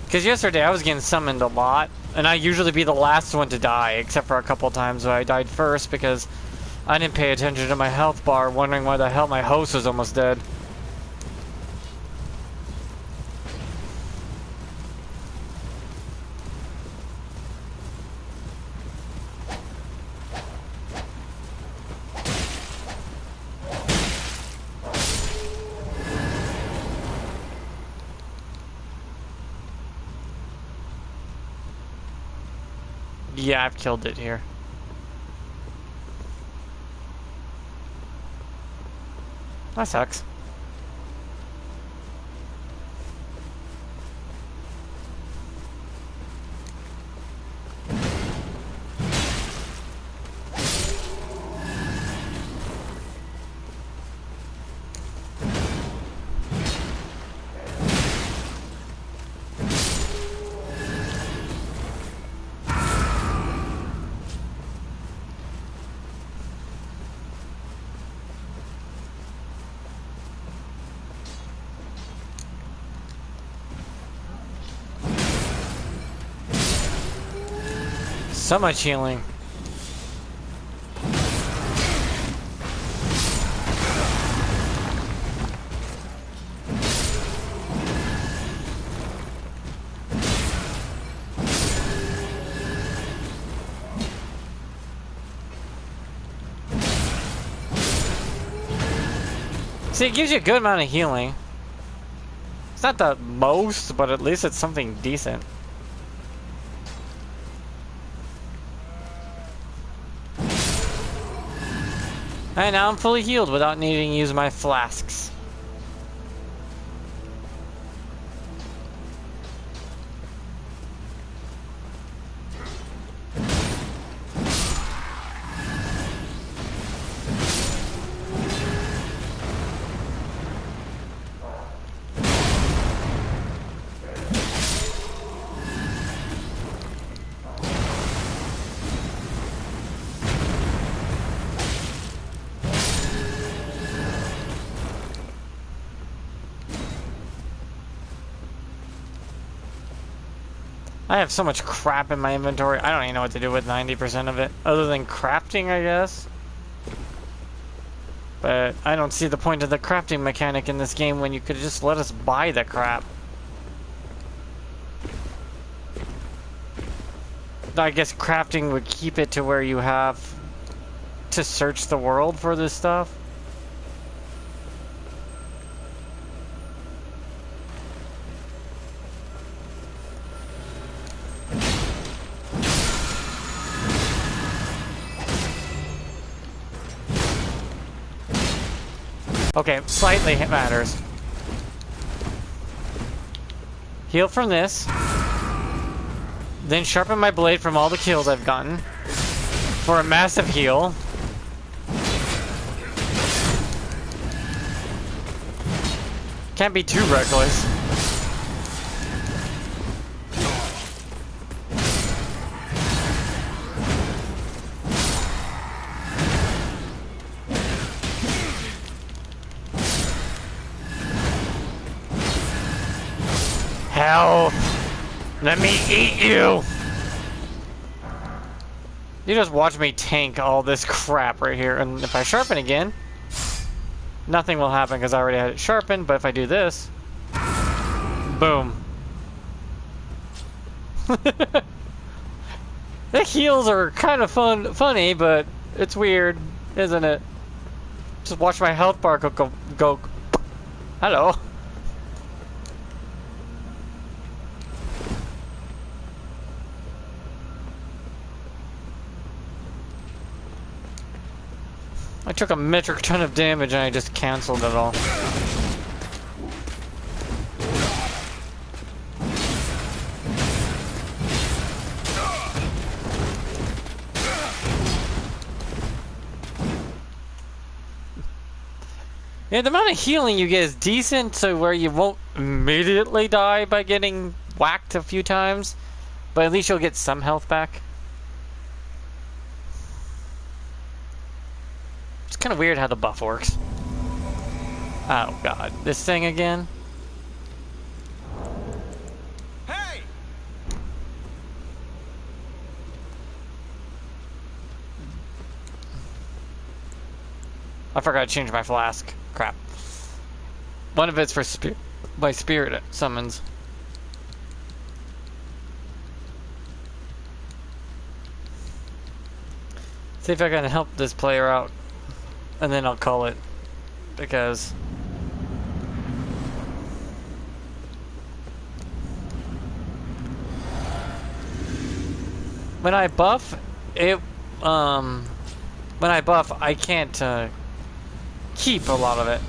Because yesterday I was getting summoned a lot, and I usually be the last one to die, except for a couple times where I died first because I didn't pay attention to my health bar, wondering why the hell my host was almost dead. Yeah, I've killed it here. That sucks. So much healing. See, it gives you a good amount of healing. It's not the most, but at least it's something decent. And now I'm fully healed without needing to use my flasks. I have so much crap in my inventory, I don't even know what to do with 90% of it. Other than crafting, I guess. But I don't see the point of the crafting mechanic in this game when you could just let us buy the crap. I guess crafting would keep it to where you have to search the world for this stuff. Okay, slightly it matters. Heal from this. Then sharpen my blade from all the kills I've gotten. For a massive heal. Can't be too reckless. Help! Let me eat you! You just watch me tank all this crap right here, and if I sharpen again, nothing will happen because I already had it sharpened, but if I do this, boom. The heals are kind of funny, but it's weird, isn't it? Just watch my health bar go. Hello. I took a metric ton of damage and I just canceled it all. Yeah, the amount of healing you get is decent to where you won't immediately die by getting whacked a few times, but at least you'll get some health back. It's kind of weird how the buff works. Oh god, this thing again? Hey! I forgot to change my flask. Crap. One of it's for my spirit summons. See if I can help this player out. And then I'll call it. Because when I buff, I can't keep a lot of it.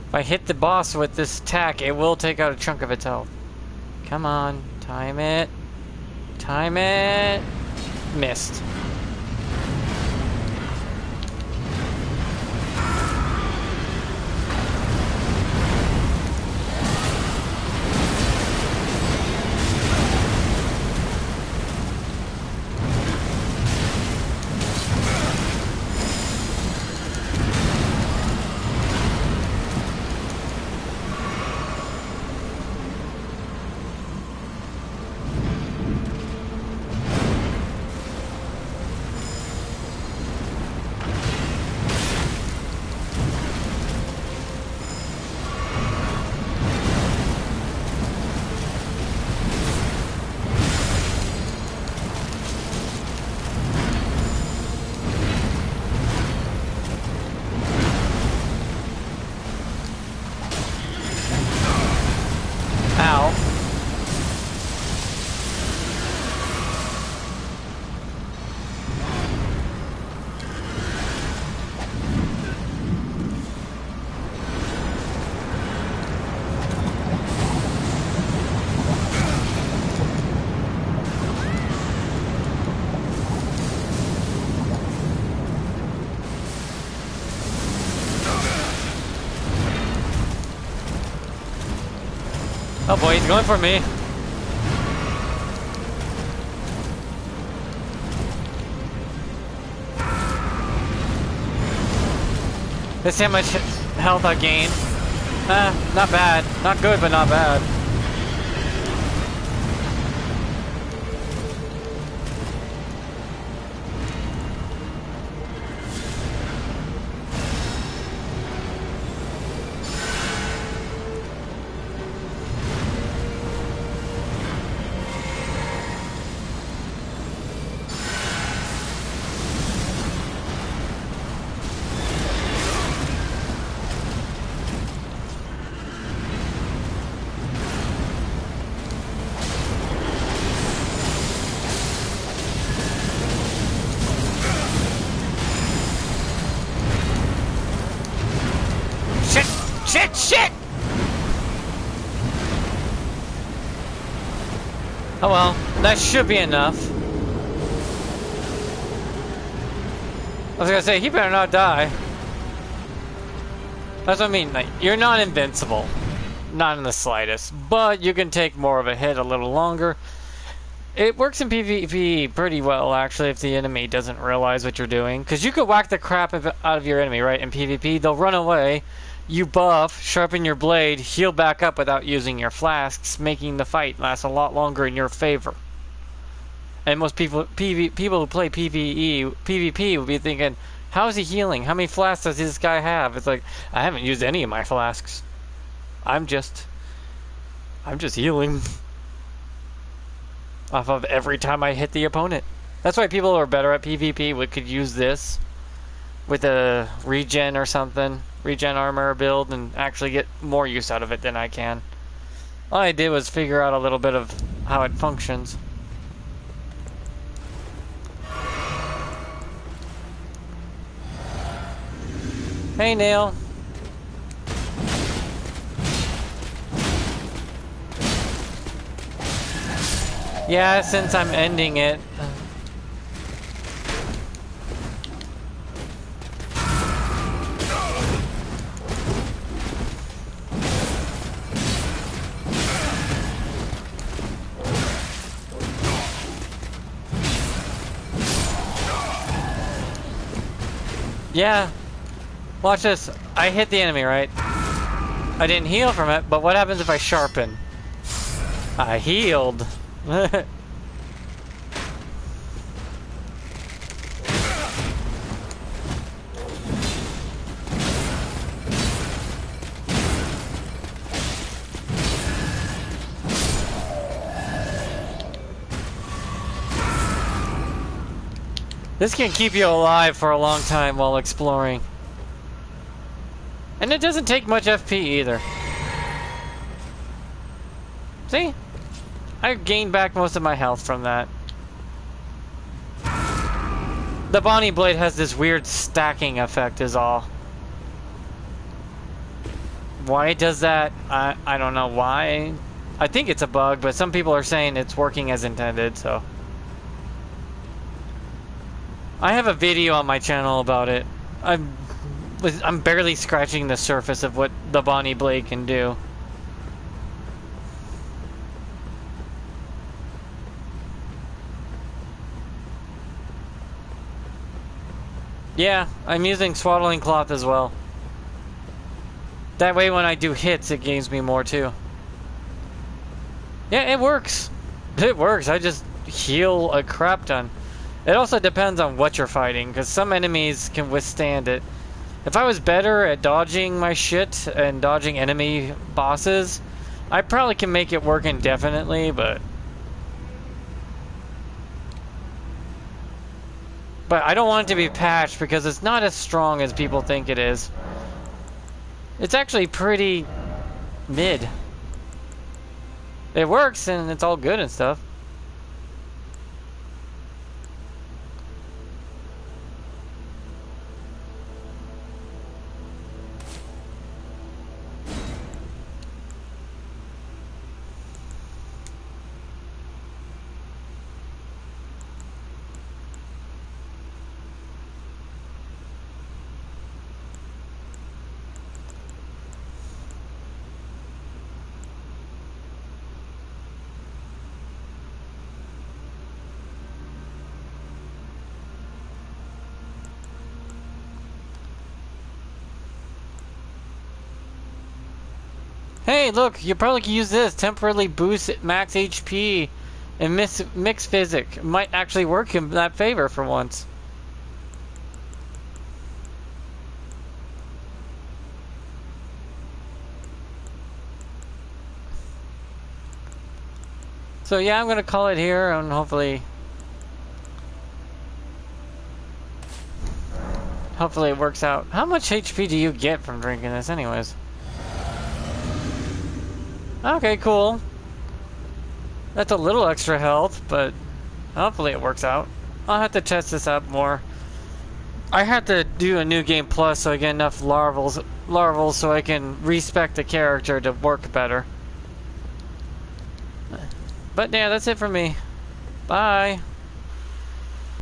If I hit the boss with this attack, it will take out a chunk of its health. Come on, time it. Time it. Missed. Ow. Oh boy, he's going for me. Let's see how much health I gain. Not bad. Not good, but not bad. Oh well, that should be enough. I was gonna say, he better not die. That's what I mean, like, you're not invincible. Not in the slightest. But you can take more of a hit a little longer. It works in PvP pretty well, actually, if the enemy doesn't realize what you're doing. Because you could whack the crap out of your enemy, right? In PvP, they'll run away. You buff, sharpen your blade, heal back up without using your flasks, making the fight last a lot longer in your favor. And most people who play PvP will be thinking, how is he healing? How many flasks does this guy have? It's like, I haven't used any of my flasks. I'm just healing off of every time I hit the opponent. That's why people who are better at PvP could use this with a regen or something, regen armor build, and actually get more use out of it than I can. All I did was figure out a little bit of how it functions. Hey, Neil. Yeah, since I'm ending it. Yeah. Watch this. I hit the enemy, right? I didn't heal from it, but what happens if I sharpen? I healed. This can keep you alive for a long time while exploring. And it doesn't take much FP either. See? I gained back most of my health from that. The Bonnie Blade has this weird stacking effect is all. Why it does that? I don't know why. I think it's a bug, but some people are saying it's working as intended, so. I have a video on my channel about it. I'm barely scratching the surface of what the Bonnie Blade can do. Yeah, I'm using swaddling cloth as well. That way when I do hits, it gains me more too. Yeah, it works. It works. I just heal a crap ton. It also depends on what you're fighting, because some enemies can withstand it. If I was better at dodging my shit and dodging enemy bosses, I probably can make it work indefinitely, but I don't want it to be patched because it's not as strong as people think it is. It's actually pretty mid. It works and it's all good and stuff. Hey, look, you probably can use this. Temporarily boost max HP and mix physic. It might actually work in that favor for once. So yeah, I'm gonna call it here and hopefully it works out. How much HP do you get from drinking this anyways? Okay, cool. That's a little extra health, but hopefully it works out. I'll have to test this out more. I have to do a new game plus so I get enough larvals so I can respec the character to work better. But yeah, that's it for me. Bye.